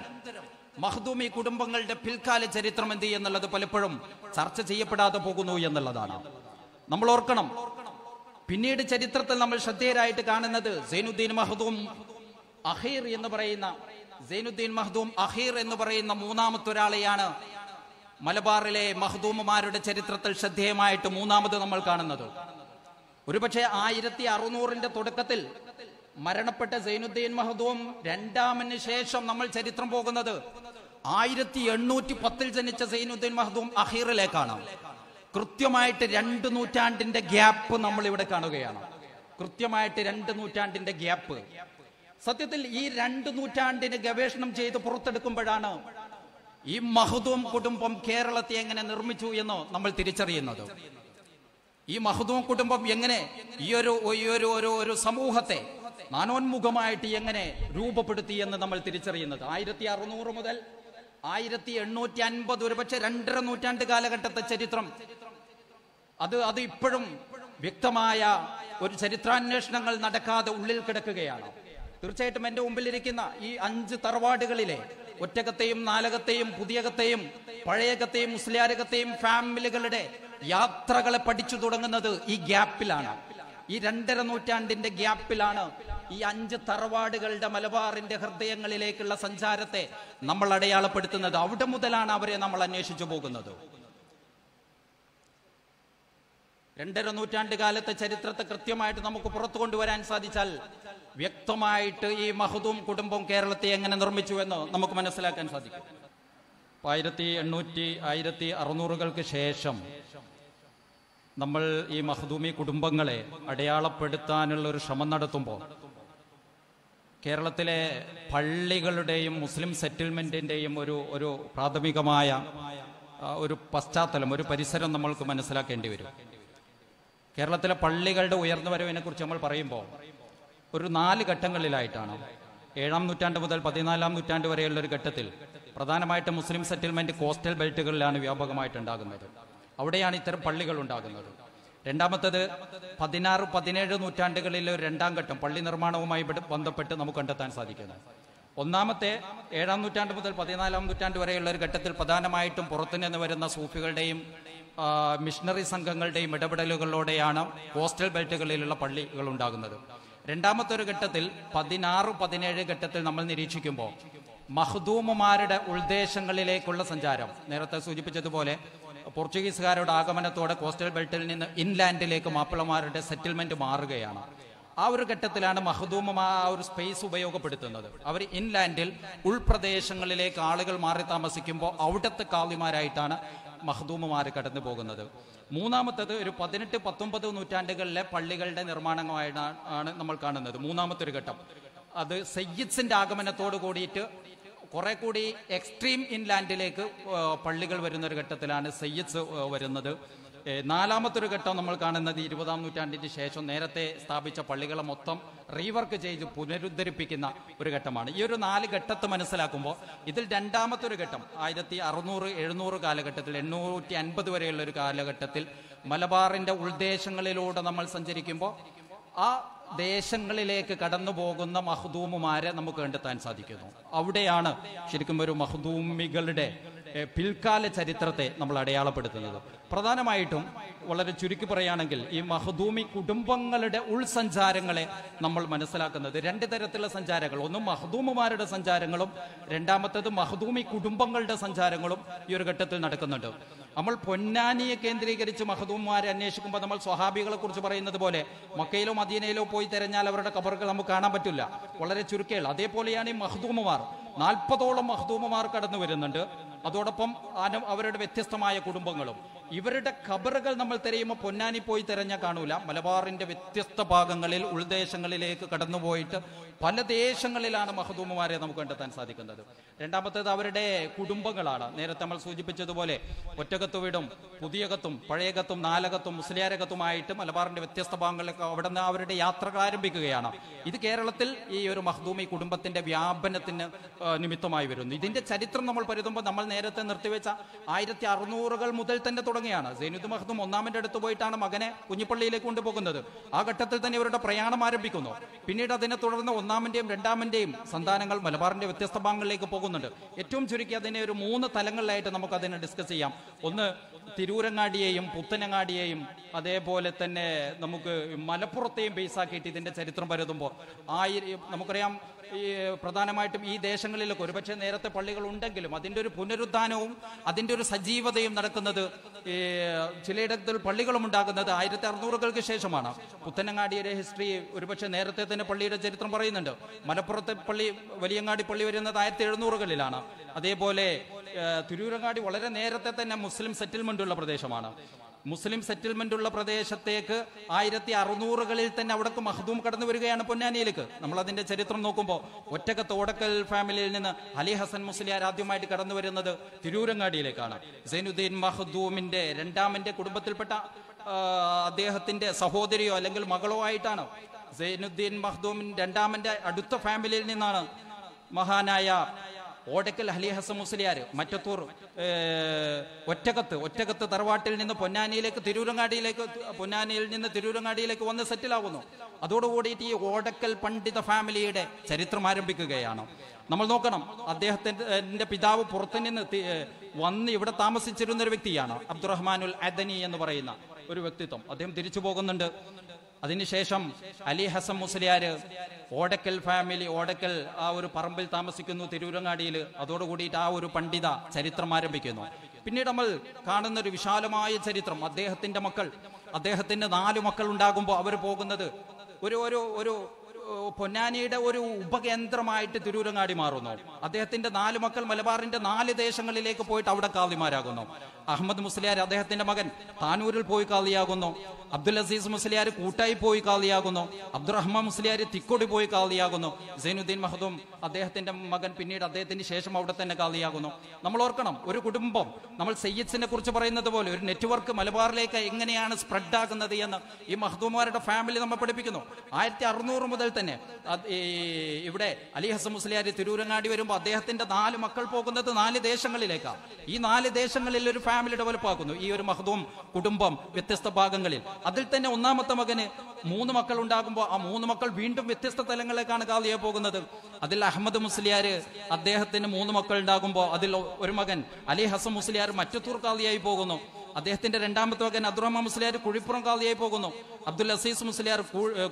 മഖ്ദൂമി കുടുംബങ്ങളുടെ പിൽക്കാല ചരിത്രം എന്ത് എന്നുള്ളത് പലപ്പോഴും ചർച്ച ചെയ്യപ്പെടാതെ പോകുന്നു എന്നുള്ളതാണ്. നമ്മൾ ഓർക്കണം, പിന്നീട് ചരിത്രത്തിൽ നമ്മൾ ശ്രദ്ധേയരായിട്ട് കാണുന്നത് സൈനുദ്ദീൻ മഖ്ദൂം അഖീർ എന്ന് പറയുന്ന മൂന്നാമത്തെ ഒരാളെയാണ് മലബാറിലെ മഖ്ദൂമുമാരുടെ ചരിത്രത്തിൽ ശ്രദ്ധേയമായിട്ട് മൂന്നാമത് നമ്മൾ കാണുന്നത്. ഒരുപക്ഷെ 1600 തുടക്കത്തിൽ മരണപ്പെട്ട സൈനുദ്ദീൻ മഖ്ദൂം രണ്ടാമന് ശേഷം നമ്മൾ ചരിത്രം പോകുന്നത് 1810 ജനിച്ച സൈനുദ്ദീൻ മഖ്ദൂം അഖീറിലേക്കാണ്. കൃത്യമായിട്ട് 2 നൂറ്റാണ്ടിന്റെ ഗ്യാപ്പ് നമ്മൾ ഇവിടെ കാണുകയാണ്. കൃത്യമായിട്ട് 2 നൂറ്റാണ്ടിന്റെ ഗ്യാപ്പ്. സത്യത്തിൽ ഈ 2 നൂറ്റാണ്ടിന് ഗവേഷണം ചെയ്ത് പുറത്തെടുക്കുമ്പോഴാണ് ഈ മഖ്ദൂം കുടുംബം കേരളത്തെ എങ്ങനെ നിർമ്മിച്ചു എന്ന് നമ്മൾ തിരിച്ചറിയുന്നത്. ഈ മഖ്ദൂം കുടുംബം എങ്ങനെ ഈ ഒരു സമൂഹത്തെ നാനോന്മുഖമായിട്ട് എങ്ങനെ രൂപപ്പെടുത്തി എന്ന് നമ്മൾ തിരിച്ചറിയുന്നത്. 1600 മുതൽ 1850, ഒരുപക്ഷെ 2.5 നൂറ്റാണ്ട് കാലഘട്ടത്തെ ചരിത്രം അത് ഇപ്പോഴും വ്യക്തമായ ഒരു ചരിത്രാന്വേഷണങ്ങൾ നടക്കാതെ ഉള്ളിൽ കിടക്കുകയാണ്. തീർച്ചയായിട്ടും എന്റെ മുമ്പിലിരിക്കുന്ന ഈ 5 തറവാടുകളിലെ ഒറ്റകത്തെയും നാലകത്തെയും പുതിയകത്തെയും പഴയകത്തെയും മുസ്ലിയാരകത്തെയും ഫാമിലികളുടെ യാത്രകളെ പഠിച്ചു തുടങ്ങുന്നത് ഈ ഗ്യാപ്പിലാണ്. ഈ 2.5 നൂറ്റാണ്ടിന്റെ ഗ്യാപ്പിലാണ് ഈ 5 തറവാടുകളുടെ മലബാറിന്റെ ഹൃദയങ്ങളിലേക്കുള്ള സഞ്ചാരത്തെ നമ്മൾ അടയാളപ്പെടുത്തുന്നത്. അവിടെ മുതലാണ് അവരെ നമ്മൾ അന്വേഷിച്ചു പോകുന്നത്. 2.5 നൂറ്റാണ്ട് കാലത്തെ ചരിത്രത്തെ കൃത്യമായിട്ട് നമുക്ക് പുറത്തു കൊണ്ടുവരാൻ സാധിച്ചാൽ വ്യക്തമായിട്ട് ഈ മഖ്ദൂം കുടുംബം കേരളത്തെ എങ്ങനെ നിർമ്മിച്ചു എന്ന് നമുക്ക് മനസ്സിലാക്കാൻ സാധിക്കും. 1600-കൾക്ക് ശേഷം നമ്മൾ ഈ മഖ്ദൂമി കുടുംബങ്ങളെ അടയാളപ്പെടുത്താനുള്ള ഒരു ശ്രമം നടത്തുമ്പോൾ കേരളത്തിലെ പള്ളികളുടെയും മുസ്ലിം സെറ്റിൽമെന്റിന്റെയും ഒരു പ്രാഥമികമായ ഒരു പശ്ചാത്തലം, ഒരു പരിസരം നമ്മൾക്ക് മനസ്സിലാക്കേണ്ടി വരും. കേരളത്തിലെ പള്ളികളുടെ ഉയർന്നുവരവിനെ കുറിച്ച് നമ്മൾ പറയുമ്പോൾ ഒരു 4 ഘട്ടങ്ങളിലായിട്ടാണ്. 7-ാം നൂറ്റാണ്ട് മുതൽ 14-ാം നൂറ്റാണ്ട് വരെയുള്ള ഒരു ഘട്ടത്തിൽ പ്രധാനമായിട്ടും മുസ്ലിം സെറ്റിൽമെന്റ് കോസ്റ്റൽ ബെൽറ്റുകളിലാണ് വ്യാപകമായിട്ടുണ്ടാകുന്നത്. അവിടെയാണ് ഇത്തരം പള്ളികൾ ഉണ്ടാകുന്നത്. രണ്ടാമത്തത് 16-17 നൂറ്റാണ്ടുകളിലെ ഒരു 2ാം ഘട്ടം പള്ളി നിർമ്മാണവുമായി ബന്ധപ്പെട്ട് നമുക്ക് കണ്ടെത്താൻ സാധിക്കുന്നത്. ഒന്നാമത്തെ 7-ാം നൂറ്റാണ്ട് മുതൽ 14-ാം നൂറ്റാണ്ട് വരെയുള്ള ഒരു ഘട്ടത്തിൽ പ്രധാനമായിട്ടും പുറത്തുനിന്ന് വരുന്ന സൂഫികളുടെയും മിഷണറി സംഘങ്ങളുടെയും ഇടപെടലുകളോടെയാണ് കോസ്റ്റൽ ബെൽറ്റുകളിലുള്ള പള്ളികൾ ഉണ്ടാകുന്നത്. രണ്ടാമത്തെ ഒരു ഘട്ടത്തിൽ 16-17 ഘട്ടത്തിൽ നമ്മൾ നിരീക്ഷിക്കുമ്പോൾ മഖ്ദൂമുമാരുടെ ഉൾദേശങ്ങളിലേക്കുള്ള സഞ്ചാരം, നേരത്തെ സൂചിപ്പിച്ചതുപോലെ പോർച്ചുഗീസുകാരുടെ ആഗമനത്തോടെ കോസ്റ്റൽ ബെൽറ്റിൽ നിന്ന് ഇൻലാൻഡിലേക്ക് മാപ്പിളമാരുടെ സെറ്റിൽമെന്റ് മാറുകയാണ്. ആ ഒരു ഘട്ടത്തിലാണ് മഖ്ദൂമുമാ ഒരു സ്പേസ് ഉപയോഗപ്പെടുത്തുന്നത്. അവർ ഇൻലാൻഡിൽ ഉൾപ്രദേശങ്ങളിലേക്ക് ആളുകൾ മാറി താമസിക്കുമ്പോൾ അവിടുത്തെ കാളിമാരായിട്ടാണ് മഖ്ദൂമുമാർ കടന്നു പോകുന്നത്. മൂന്നാമത്തത് ഒരു 18-19 നൂറ്റാണ്ടുകളിലെ പള്ളികളുടെ നിർമ്മാണമായിട്ടാണ് നമ്മൾ കാണുന്നത്. മൂന്നാമത്തെ ഒരു ഘട്ടം അത് സയ്യിദ്സിന്റെ ആഗമനത്തോട് കൂടിയിട്ട് കുറെ കൂടി എക്സ്ട്രീം ഇൻലാൻഡിലേക്ക് പള്ളികൾ വരുന്ന ഒരു ഘട്ടത്തിലാണ് സയ്യിദ്സ് വരുന്നത്. 4-ാമത്തെ ഒരു ഘട്ടം നമ്മൾ കാണുന്നത് 20-ാം നൂറ്റാണ്ടിന് ശേഷം നേരത്തെ സ്ഥാപിച്ച പള്ളികളെ മൊത്തം റീവർക്ക് ചെയ്ത് പുനരുദ്ധരിപ്പിക്കുന്ന ഒരു ഘട്ടമാണ്. ഈ ഒരു 4 ഘട്ടത്തെ മനസ്സിലാക്കുമ്പോൾ ഇതിൽ 2-ാമത്തെ ഒരു ഘട്ടം 1600-700 കാലഘട്ടത്തിൽ 850 വരെയുള്ള ഒരു കാലഘട്ടത്തിൽ മലബാറിന്റെ ഉൾദേശങ്ങളിലൂടെ നമ്മൾ സഞ്ചരിക്കുമ്പോൾ ആ ദേശങ്ങളിലേക്ക് കടന്നു പോകുന്ന മഖ്ദൂമുമാരെ നമുക്ക് കണ്ടെത്താൻ സാധിക്കുന്നു. അവിടെയാണ് ശരിക്കും ഒരു മഖ്ദൂമികളുടെ പിൽക്കാല ചരിത്രത്തെ നമ്മൾ അടയാളപ്പെടുത്തുന്നത്. പ്രധാനമായിട്ടും വളരെ ചുരുക്കി പറയുകയാണെങ്കിൽ ഈ മഖ്ദൂമി കുടുംബങ്ങളുടെ ഉൾസഞ്ചാരങ്ങളെ നമ്മൾ മനസ്സിലാക്കുന്നത് 2 തരത്തിലുള്ള സഞ്ചാരങ്ങൾ. ഒന്ന് മഖ്ദൂമുമാരുടെ സഞ്ചാരങ്ങളും രണ്ടാമത്തേത് മഖ്ദൂമി കുടുംബങ്ങളുടെ സഞ്ചാരങ്ങളും ഈ ഒരു ഘട്ടത്തിൽ നടക്കുന്നുണ്ട്. നമ്മൾ പൊന്നാനിയെ കേന്ദ്രീകരിച്ച് മഖ്ദൂമുമാരെ അന്വേഷിക്കുമ്പോൾ നമ്മൾ സ്വഹാബികളെ കുറിച്ച് പറയുന്നത് പോലെ മക്കയിലോ മദീനയിലോ പോയി തിരഞ്ഞാൽ അവരുടെ ഖബറുകൾ നമുക്ക് കാണാൻ പറ്റില്ല, വളരെ ചുരുക്കേൾ. അതേപോലെയാണ് ഈ മഖ്ദൂമുമാർ. 40ഓളം മഖ്ദൂമുമാർ കടന്നു വരുന്നുണ്ട്. അതോടൊപ്പം അവരുടെ വ്യത്യസ്തമായ കുടുംബങ്ങളും ഇവരുടെ ഖബറുകൾ നമ്മൾ തിരയുമ്പോൾ പൊന്നാനി പോയി തിരഞ്ഞാൽ കാണൂല. മലബാറിന്റെ വ്യത്യസ്ത ഭാഗങ്ങളിൽ ഉൾദേശങ്ങളിലേക്ക് കടന്നുപോയിട്ട് പല ദേശങ്ങളിലാണ് മഖദൂമുമാരെ നമുക്ക് കണ്ടെത്താൻ സാധിക്കുന്നത്. രണ്ടാമത്തേത് അവരുടെ കുടുംബങ്ങളാണ്. നേരത്തെ നമ്മൾ സൂചിപ്പിച്ചതുപോലെ ഒറ്റകത്ത് വീടും പുതിയകത്തും പഴയകത്തും നാലകത്തും മുസ്ലിയാരകത്തുമായിട്ട് മലബാറിന്റെ വ്യത്യസ്ത ഭാഗങ്ങളിലേക്ക് അവിടെ നിന്ന് അവരുടെ യാത്രകൾ ആരംഭിക്കുകയാണ്. ഇത് കേരളത്തിൽ ഈ ഒരു മഖ്ദൂമി കുടുംബത്തിന്റെ വ്യാപനത്തിന് നിമിത്തമായി വരുന്നു. ഇതിന്റെ ചരിത്രം നമ്മൾ പരുതുമ്പോൾ നമ്മൾ നേരത്തെ നിർത്തിവെച്ച 1600-കൾ മുതൽ തന്നെ തുടങ്ങിയാണ്. സൈനുദ്ദീൻ മഖ്ദൂം ഒന്നാമന്റെ അടുത്ത് പോയിട്ടാണ് മകനെ കുഞ്ഞിപ്പള്ളിയിലേക്ക് കൊണ്ടുപോകുന്നത്. ആ ഘട്ടത്തിൽ തന്നെ ഇവരുടെ പ്രയാണം ആരംഭിക്കുന്നു. പിന്നീട് അതിനെ തുടർന്ന് ഒന്നാമന്റെയും രണ്ടാമന്റെയും സന്താനങ്ങൾ മലബാറിന്റെ വ്യത്യസ്ത ഭാഗങ്ങളിലേക്ക് പോകുന്നുണ്ട്. ഏറ്റവും ചുരുക്കി അതിനെ ഒരു 3 തലങ്ങളിലായിട്ട് നമുക്ക് അതിനെ ഡിസ്കസ് ചെയ്യാം. ഒന്ന് തിരൂരങ്ങാടിയെയും പുത്തനങ്ങാടിയെയും അതേപോലെ തന്നെ നമുക്ക് മലപ്പുറത്തെയും ബേസാക്കിയിട്ട് ഇതിന്റെ ചരിത്രം പരതുമ്പോൾ നമുക്കറിയാം ഈ പ്രധാനമായിട്ടും ഈ ദേശങ്ങളിലൊക്കെ ഒരുപക്ഷെ നേരത്തെ പള്ളികൾ ഉണ്ടെങ്കിലും അതിന്റെ ഒരു പുനരുദ്ധാനവും അതിന്റെ ഒരു സജീവതയും നടക്കുന്നത് ചിലയിടത്തിൽ പള്ളികളും ഉണ്ടാകുന്നത് 1600-കൾക്ക് ശേഷമാണ്. പുത്തനങ്ങാടിയുടെ ഹിസ്റ്ററി ഒരുപക്ഷെ നേരത്തെ തന്നെ പള്ളിയുടെ ചരിത്രം പറയുന്നുണ്ട്. മലപ്പുറത്തെ പള്ളി വലിയങ്ങാടി പള്ളി വരുന്നത് 1700-കളിലാണ്. അതേപോലെ തിരൂരങ്ങാടി വളരെ നേരത്തെ തന്നെ മുസ്ലിം സെറ്റിൽമെന്റ് ഉള്ള പ്രദേശമാണ്. മുസ്ലിം സെറ്റിൽമെന്റ് ഉള്ള പ്രദേശത്തേക്ക് 1600-കളിൽ തന്നെ അവിടേക്ക് മഖ്ദൂം കടന്നു വരികയാണ് പൊന്നാനിയിലേക്ക്. നമ്മൾ അതിന്റെ ചരിത്രം നോക്കുമ്പോൾ ഒറ്റകത്ത് ഓടക്കൽ ഫാമിലിയിൽ നിന്ന് അലി ഹസൻ മുസ്ലിയാർ ആദ്യമായിട്ട് കടന്നു വരുന്നത് തിരൂരങ്ങാടിയിലേക്കാണ്. സൈനുദ്ദീൻ മഖ്ദൂമിന്റെ രണ്ടാമന്റെ കുടുംബത്തിൽപ്പെട്ട അദ്ദേഹത്തിന്റെ സഹോദരിയോ അല്ലെങ്കിൽ മകളോ ആയിട്ടാണ്. സൈനുദ്ദീൻ മഖ്ദൂമിൻ രണ്ടാമന്റെ അടുത്ത ഫാമിലിയിൽ നിന്നാണ് മഹാനായ ഓടക്കൽ അലി ഹസൻ മുസ്ലിയാർ മറ്റത്തൂർ ഒറ്റകത്ത് തറവാട്ടിൽ നിന്ന് പൊന്നാനിയിലേക്ക് പൊന്നാനിയിൽ നിന്ന് തിരൂരങ്ങാടിയിലേക്ക് വന്ന് സെറ്റിലാകുന്നു. അതോടുകൂടിയിട്ട് ഈ ഓടക്കൽ പണ്ഡിത ഫാമിലിയുടെ ചരിത്രം ആരംഭിക്കുകയാണ്. നമ്മൾ നോക്കണം, അദ്ദേഹത്തിന്റെ പിതാവ് പുറത്തുനിന്ന് വന്ന് ഇവിടെ താമസിച്ചിരുന്ന ഒരു വ്യക്തിയാണ്. അബ്ദുറഹ്മാനുൽ അദനി എന്ന് പറയുന്ന ഒരു വ്യക്തിത്വം. അദ്ദേഹം തിരിച്ചു പോകുന്നുണ്ട്. അതിനുശേഷം അലി ഹസൻ മുസ്ലിയാർ ഓടക്കൽ ഫാമിലി ഓടക്കൽ ആ ഒരു പറമ്പിൽ താമസിക്കുന്നു തിരൂരങ്ങാടിയിൽ. അതോടുകൂടിയിട്ട് ആ ഒരു പണ്ഡിത ചരിത്രം ആരംഭിക്കുന്നു. പിന്നീട് നമ്മൾ കാണുന്ന ഒരു വിശാലമായ ചരിത്രം, അദ്ദേഹത്തിന്റെ 4 മക്കൾ ഉണ്ടാകുമ്പോൾ അവർ പോകുന്നത് ഒരു പൊന്നാനിയുടെ ഒരു ഉപകേന്ദ്രമായിട്ട് തിരൂരങ്ങാടി മാറുന്നു. അദ്ദേഹത്തിന്റെ 4 മക്കൾ മലബാറിന്റെ 4 ദേശങ്ങളിലേക്ക് പോയിട്ട് അവിടെ കാളിമാരാകുന്നു. അഹമ്മദ് മുസ്ലിയാർ അദ്ദേഹത്തിന്റെ മകൻ താനൂരിൽ പോയി കാളിയാകുന്നു. അബ്ദുൽ അസീസ് മുസ്ലിയാർ കൂട്ടായി പോയി കാളിയാകുന്നു. അബ്ദുറഹ്മാൻ മുസ്ലിയാർ തിക്കോടി പോയി കാളിയാകുന്നു. സൈനുദ്ദീൻ മഖ്ദൂം അദ്ദേഹത്തിന്റെ മകൻ പിന്നീട് അദ്ദേഹത്തിന് ശേഷം അവിടെ തന്നെ കാളിയാകുന്നു. നമ്മൾ ഓർക്കണം, ഒരു കുടുംബം നമ്മൾ സയ്യിദ്സിനെ കുറിച്ച് പറയുന്നത് പോലെ ഒരു നെറ്റ്വർക്ക് മലബാറിലേക്ക് എങ്ങനെയാണ് സ്പ്രെഡ് ആകുന്നത് എന്ന് ഈ മഖ്ദൂമാരുടെ ഫാമിലി നമ്മൾ പഠിപ്പിക്കുന്നു. 1600 മുതൽ തന്നെ ഇവിടെ അലി ഹസൻ മുസ്ലിയാർ തിരൂരങ്ങാടി വരുമ്പോൾ അദ്ദേഹത്തിന്റെ 4 മക്കൾ പോകുന്നത് 4 ദേശങ്ങളിലേക്കാണ്. ഈ 4 ദേശങ്ങളിൽ ഒരു ഫാമിലി ഡെവലപ്പ് ആക്കുന്നു ഈ ഒരു മഖ്ദൂം കുടുംബം വ്യത്യസ്ത ഭാഗങ്ങളിൽ. അതിൽ തന്നെ ഒന്നാമത്തെ മകന് 3 മക്കൾ ഉണ്ടാകുമ്പോൾ ആ 3 മക്കൾ വീണ്ടും വ്യത്യസ്ത തലങ്ങളിലേക്കാണ് കാളിയെ പോകുന്നത്. അതിൽ അഹമ്മദ് മുസ്ലിയാർ അദ്ദേഹത്തിന് 3 മക്കൾ ഉണ്ടാകുമ്പോൾ അതിൽ ഒരു മകൻ അലി ഹസൻ മുസ്ലിയാർ മറ്റത്തൂർ കാളിയായി പോകുന്നു. അദ്ദേഹത്തിന്റെ രണ്ടാമത്തെ മകൻ അബ്ദുറഹ്മാൻ മുസ്ലിയാർ കുഴിപ്പുറം കാളിയായി പോകുന്നു. അബ്ദുൽ അസീസ് മുസ്ലിയാർ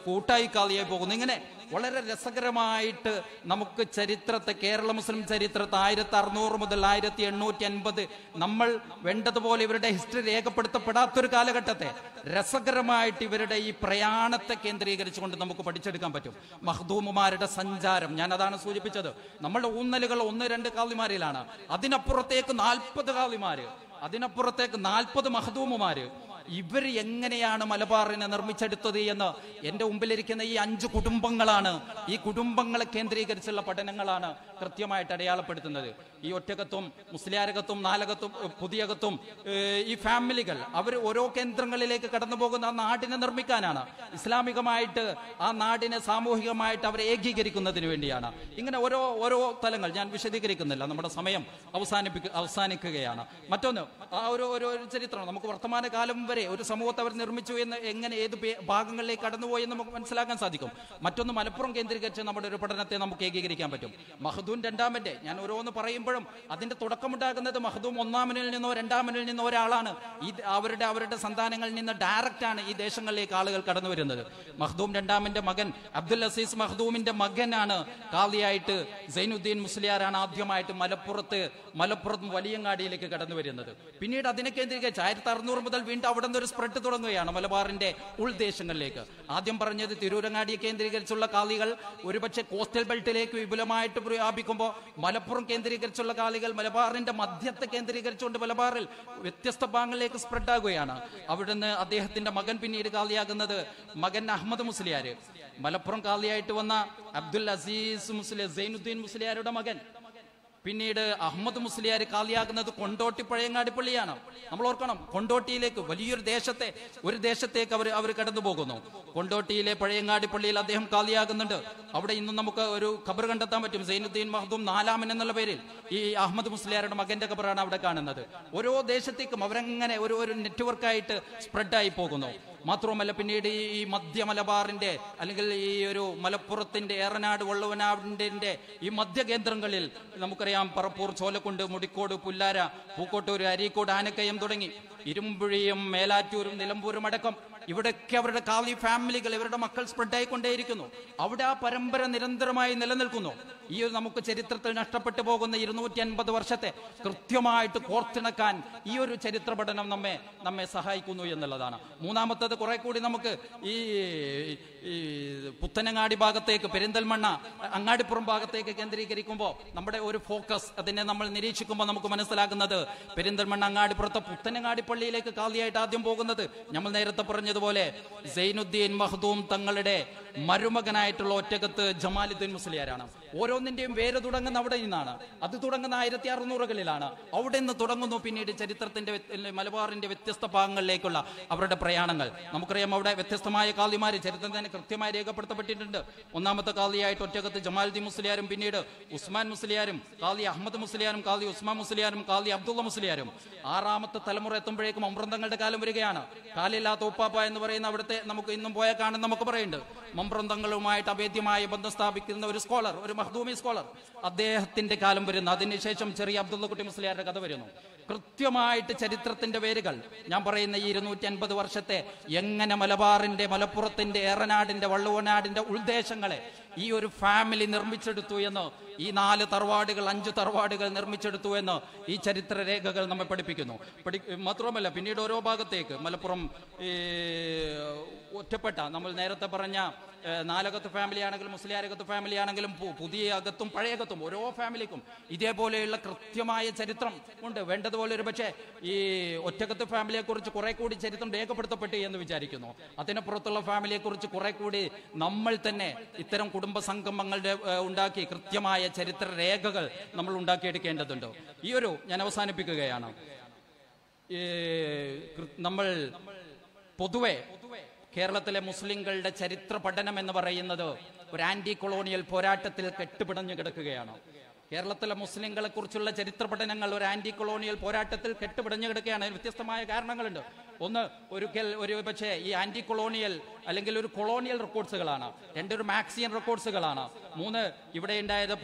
കൂട്ടായി കാളിയായി പോകുന്നു. ഇങ്ങനെ വളരെ രസകരമായിട്ട് നമുക്ക് ചരിത്രത്തെ, കേരള മുസ്ലിം ചരിത്രത്തെ 1600 മുതൽ 1850 നമ്മൾ വേണ്ടതുപോലെ ഇവരുടെ ഹിസ്റ്ററി രേഖപ്പെടുത്തപ്പെടാത്തൊരു കാലഘട്ടത്തെ രസകരമായിട്ട് ഇവരുടെ ഈ പ്രയാണത്തെ കേന്ദ്രീകരിച്ചുകൊണ്ട് നമുക്ക് പഠിച്ചെടുക്കാൻ പറ്റും. മഖ്ദൂമുമാരുടെ സഞ്ചാരം, ഞാൻ അതാണ് സൂചിപ്പിച്ചത്. നമ്മളുടെ ഊന്നലുകൾ 1-2 കാളിമാരിലാണ്. അതിനപ്പുറത്തേക്ക് 40 കാളിമാര്, അതിനപ്പുറത്തേക്ക് 40 മഖ്ദൂമുമാര്. ഇവർ എങ്ങനെയാണ് മലബാറിനെ നിർമ്മിച്ചെടുത്തത് എന്ന് എന്റെ മുമ്പിലിരിക്കുന്ന ഈ 5 കുടുംബങ്ങളാണ്, ഈ കുടുംബങ്ങളെ കേന്ദ്രീകരിച്ചുള്ള പഠനങ്ങളാണ് കൃത്യമായിട്ട് അടയാളപ്പെടുത്തുന്നത്. ഈ ഒറ്റകത്തും മുസ്ലിയാരകത്തും നാലകത്തും പുതിയകത്തും ഈ ഫാമിലികൾ അവർ ഓരോ കേന്ദ്രങ്ങളിലേക്ക് കടന്നു പോകുന്ന ആ നാടിനെ നിർമ്മിക്കാനാണ്, ഇസ്ലാമികമായിട്ട് ആ നാടിനെ സാമൂഹികമായിട്ട് അവരെ ഏകീകരിക്കുന്നതിന് വേണ്ടിയാണ്. ഇങ്ങനെ ഓരോ തലങ്ങൾ ഞാൻ വിശദീകരിക്കുന്നില്ല, നമ്മുടെ സമയം അവസാനിക്കുകയാണ്. മറ്റൊന്ന്, ആ ഒരു ചരിത്രം നമുക്ക് വർത്തമാന കാലം വരെ ഒരു സമൂഹത്തെ അവർ നിർമ്മിച്ചു എന്ന് എങ്ങനെ ഏത് ഭാഗങ്ങളിലേക്ക് കടന്നുപോയി എന്ന് നമുക്ക് മനസ്സിലാക്കാൻ സാധിക്കും. മറ്റൊന്ന്, മലപ്പുറം കേന്ദ്രീകരിച്ച് നമ്മുടെ ഒരു പഠനത്തെ നമുക്ക് ഏകീകരിക്കാൻ പറ്റും. മഖ്ദൂം രണ്ടാമന്റെ, ഞാൻ ഓരോന്ന് പറയുമ്പോഴും അതിന്റെ തുടക്കമുണ്ടാകുന്നത് മഖ്ദൂം ഒന്നാമനിൽ നിന്നോ രണ്ടാമനിൽ നിന്നോ ഒരാളാണ്. ഈ അവരുടെ സന്താനങ്ങളിൽ നിന്ന് ഡയറക്റ്റ് ആണ് ഈ ദേശങ്ങളിലേക്ക് ആളുകൾ കടന്നു വരുന്നത്. മഖ്ദൂം രണ്ടാമന്റെ മകൻ അബ്ദുൽ അസീസ് മഖ്ദൂമിന്റെ മകനാണ് കാളിയായിട്ട് സൈനുദ്ദീൻ മുസ്ലിയാറാണ് ആദ്യമായിട്ട് മലപ്പുറത്തും വലിയങ്ങാടിയിലേക്ക് കടന്നു വരുന്നത്. പിന്നീട് അതിനെ കേന്ദ്രീകരിച്ച് 1600 മുതൽ വീണ്ടും അവിടെ നിന്ന് ഒരു സ്പ്രെഡ് തുടങ്ങുകയാണ് മലബാറിന്റെ ഉൾദേശങ്ങളിലേക്ക്. ആദ്യം പറഞ്ഞത് തിരൂരങ്ങാടിയെ കേന്ദ്രീകരിച്ചുള്ള കാളികൾ ഒരുപക്ഷെ കോസ്റ്റൽ ബെൽറ്റിലേക്ക് വിപുലമായിട്ട് വ്യാപിക്കുമ്പോൾ മലപ്പുറം കേന്ദ്രീകരിച്ചുള്ള കാളികൾ മലബാറിന്റെ മധ്യത്തെ കേന്ദ്രീകരിച്ചുകൊണ്ട് മലബാറിൽ വ്യത്യസ്ത ഭാഗങ്ങളിലേക്ക് സ്പ്രെഡ് ആകുകയാണ്. അവിടുന്ന് അദ്ദേഹത്തിന്റെ മകൻ പിന്നീട് കാളിയാകുന്നത് മകൻ അഹമ്മദ് മുസ്ലിയാർ, മലപ്പുറം കാളിയായിട്ട് വന്ന അബ്ദുൽ അസീസ് മുസ്ലിയാർ, സൈനുദ്ദീൻ മുസ്ലിയാരുടെ മകൻ. പിന്നീട് അഹമ്മദ് മുസ്ലിയാർ കാളിയാകുന്നത് കൊണ്ടോട്ടി പഴയങ്ങാടി പള്ളിയാണ്. നമ്മൾ ഓർക്കണം, കൊണ്ടോട്ടിയിലേക്ക് വലിയൊരു ദേശത്തേക്ക് അവർ കടന്നു പോകുന്നു. കൊണ്ടോട്ടിയിലെ പഴയങ്ങാടി പള്ളിയിൽ അദ്ദേഹം കാളിയാകുന്നുണ്ട്. അവിടെ ഇന്നും നമുക്ക് ഒരു ഖബർ കണ്ടെത്താൻ പറ്റും. സൈനുദ്ദീൻ മഹ്ദൂം നാലാമൻ എന്നുള്ള പേരിൽ ഈ അഹമ്മദ് മുസ്ലിയാരുടെ മകന്റെ ഖബറാണ് അവിടെ കാണുന്നത്. ഓരോ ദേശത്തേക്കും അവരങ്ങനെ ഒരു നെറ്റ്വർക്കായിട്ട് സ്പ്രെഡായി പോകുന്നു. മാത്രവുമല്ല, പിന്നീട് ഈ മധ്യ മലബാറിന്റെ അല്ലെങ്കിൽ ഈ ഒരു മലപ്പുറത്തിന്റെ ഏറനാട് വള്ളുവനാടിന്റെ ഈ മധ്യ കേന്ദ്രങ്ങളിൽ നമുക്കറിയാം, പറപ്പൂർ, ചോലക്കുണ്ട്, മുടിക്കോട്, പുല്ലാര, പൂക്കോട്ടൂർ, അരീക്കോട്, ആനക്കയം തുടങ്ങി ഇരുമ്പുഴിയും മേലാറ്റൂരും നിലമ്പൂരും അടക്കം ഇവിടെയൊക്കെ അവരുടെ കാളി ഫാമിലികൾ, ഇവരുടെ മക്കൾ സ്പ്രെഡായിക്കൊണ്ടേയിരിക്കുന്നു. അവിടെ ആ പരമ്പര നിരന്തരമായി നിലനിൽക്കുന്നു. ഈ നമുക്ക് ചരിത്രത്തിൽ നഷ്ടപ്പെട്ടു പോകുന്ന 250 വർഷത്തെ കൃത്യമായിട്ട് കോർത്തിണക്കാൻ ഈ ഒരു ചരിത്ര പഠനം നമ്മെ സഹായിക്കുന്നു എന്നുള്ളതാണ്. മൂന്നാമത്തത് കുറെ കൂടി നമുക്ക് ഈ പുത്തനങ്ങാടി ഭാഗത്തേക്ക്, പെരിന്തൽമണ്ണ, അങ്ങാടിപ്പുറം ഭാഗത്തേക്ക് കേന്ദ്രീകരിക്കുമ്പോൾ നമ്മുടെ ഒരു ഫോക്കസ്, അതിനെ നമ്മൾ നിരീക്ഷിക്കുമ്പോൾ നമുക്ക് മനസ്സിലാകുന്നത് പെരിന്തൽമണ്ണ, അങ്ങാടിപ്പുറത്തെ പുത്തനങ്ങാടി പള്ളിയിലേക്ക് കാളിയായിട്ട് ആദ്യം പോകുന്നത് നമ്മൾ നേരത്തെ പറഞ്ഞതുപോലെ സൈനുദ്ദീൻ മഹ്ദൂം തങ്ങളുടെ മരുമകനായിട്ടുള്ള ഒറ്റകത്ത് ജമാലുദ്ദീൻ മുസ്ലിയാരാണ്. ഓരോന്നിന്റെയും വേര് തുടങ്ങുന്ന അവിടെ നിന്നാണ്. അത് തുടങ്ങുന്ന 1600കളിലാണ്. അവിടെ നിന്ന് തുടങ്ങുന്നു പിന്നീട് ചരിത്രത്തിന്റെ മലബാറിന്റെ വ്യത്യസ്ത ഭാഗങ്ങളിലേക്കുള്ള അവരുടെ പ്രയാണങ്ങൾ. നമുക്കറിയാം, അവിടെ വ്യത്യസ്തമായ കാളിമാര് ചരിത്രം തന്നെ കൃത്യമായി രേഖപ്പെടുത്തപ്പെട്ടിട്ടുണ്ട്. ഒന്നാമത്തെ കാളിയായിട്ട് ഒറ്റകത്ത് ജമാലുദ്ദീൻ മുസ്ലിയാരും, പിന്നീട് ഉസ്മാൻ മുസ്ലിയാരും, കാളി അഹമ്മദ് മുസ്ലിയാരും, കാളി ഉസ്മാൻ മുസ്ലിയാരും, കാളി അബ്ദുള്ള മുസ്ലിയാരും. ആറാമത്തെ തലമുറ എത്തുമ്പോഴേക്കും മമ്പ്രന്തങ്ങളുടെ കാലം വരികയാണ്. കാലില്ലാത്ത ഉപ്പാപ്പ എന്ന് പറയുന്ന അവിടുത്തെ നമുക്ക് ഇന്നും പോയാൽ കാണുന്ന നമുക്ക് പറയുന്നുണ്ട്. മമ്പ്രന്തങ്ങളുമായിട്ട് അഭേദ്യമായ ബന്ധം സ്ഥാപിക്കുന്ന ഒരു സ്കോളർ, ഒരു മഖ്ദൂമി സ്കോളർ, അദ്ദേഹത്തിന്റെ കാലം വരുന്നു. അതിനുശേഷം ചെറിയ അബ്ദുള്ള കുട്ടി മുസ്ലിയാരുടെ കഥ വരുന്നു. കൃത്യമായിട്ട് ചരിത്രത്തിന്റെ വേരുകൾ ഞാൻ പറയുന്ന ഈ 250 വർഷത്തെ എങ്ങനെ മലബാറിന്റെ, മലപ്പുറത്തിന്റെ, ഏറനാടിന്റെ, വള്ളുവനാടിന്റെ ഉൾദേശങ്ങളെ ഈ ഒരു ഫാമിലി നിർമ്മിച്ചെടുത്തു എന്ന്, ഈ 4 തറവാടുകൾ 5 തറവാടുകൾ നിർമ്മിച്ചെടുത്തു എന്ന് ഈ ചരിത്ര രേഖകൾ നമ്മെ പഠിപ്പിക്കുന്നു. മാത്രമല്ല, പിന്നീട് ഓരോ ഭാഗത്തേക്ക് മലപ്പുറം ഒറ്റപ്പെട്ട, നമ്മൾ നേരത്തെ പറഞ്ഞ നാലകത്ത് ഫാമിലി ആണെങ്കിലും മുസ്ലിയാരകത്ത് ഫാമിലി ആണെങ്കിലും പുതിയ അകത്തും പഴയകത്തും ഓരോ ഫാമിലിക്കും ഇതേപോലെയുള്ള കൃത്യമായ ചരിത്രം ഉണ്ട്. വേണ്ടതുപോലെ ഒരു പക്ഷേ ഈ ഒറ്റകത്ത് ഫാമിലിയെ കുറിച്ച് കുറെ കൂടി ചരിത്രം രേഖപ്പെടുത്തപ്പെട്ടു എന്ന് വിചാരിക്കുന്നു. അതിനപ്പുറത്തുള്ള ഫാമിലിയെ കുറിച്ച് കുറെ കൂടി നമ്മൾ തന്നെ ഇത്തരം കുടുംബ സംഗമങ്ങളുടെ ഉണ്ടാക്കി കൃത്യമായ ചരിത്ര രേഖകൾ നമ്മൾ ഉണ്ടാക്കിയെടുക്കേണ്ടതുണ്ട്. ഈ ഒരു ഞാൻ അവസാനിപ്പിക്കുകയാണ്. നമ്മൾ പൊതുവെ കേരളത്തിലെ മുസ്ലിങ്ങളുടെ ചരിത്ര പഠനം എന്ന് പറയുന്നത് ഒരു ആന്റി കൊളോണിയൽ പോരാട്ടത്തിൽ കെട്ടുപിടഞ്ഞു കിടക്കുകയാണ്. കേരളത്തിലെ മുസ്ലിങ്ങളെ കുറിച്ചുള്ള ചരിത്ര പഠനങ്ങൾ ഒരു ആന്റി കൊളോണിയൽ പോരാട്ടത്തിൽ കെട്ടുപിടഞ്ഞു കിടക്കുകയാണ്. വ്യത്യസ്തമായ കാരണങ്ങളുണ്ട്. ഒന്ന്, ഒരു പക്ഷേ ഈ ആന്റി കൊളോണിയൽ അല്ലെങ്കിൽ ഒരു കൊളോണിയൽ റെക്കോർഡ്സുകളാണ്. ഒരു മാക്സിയൻ റെക്കോർഡ്സുകളാണ്. 3, ഇവിടെ ഉണ്ടായത്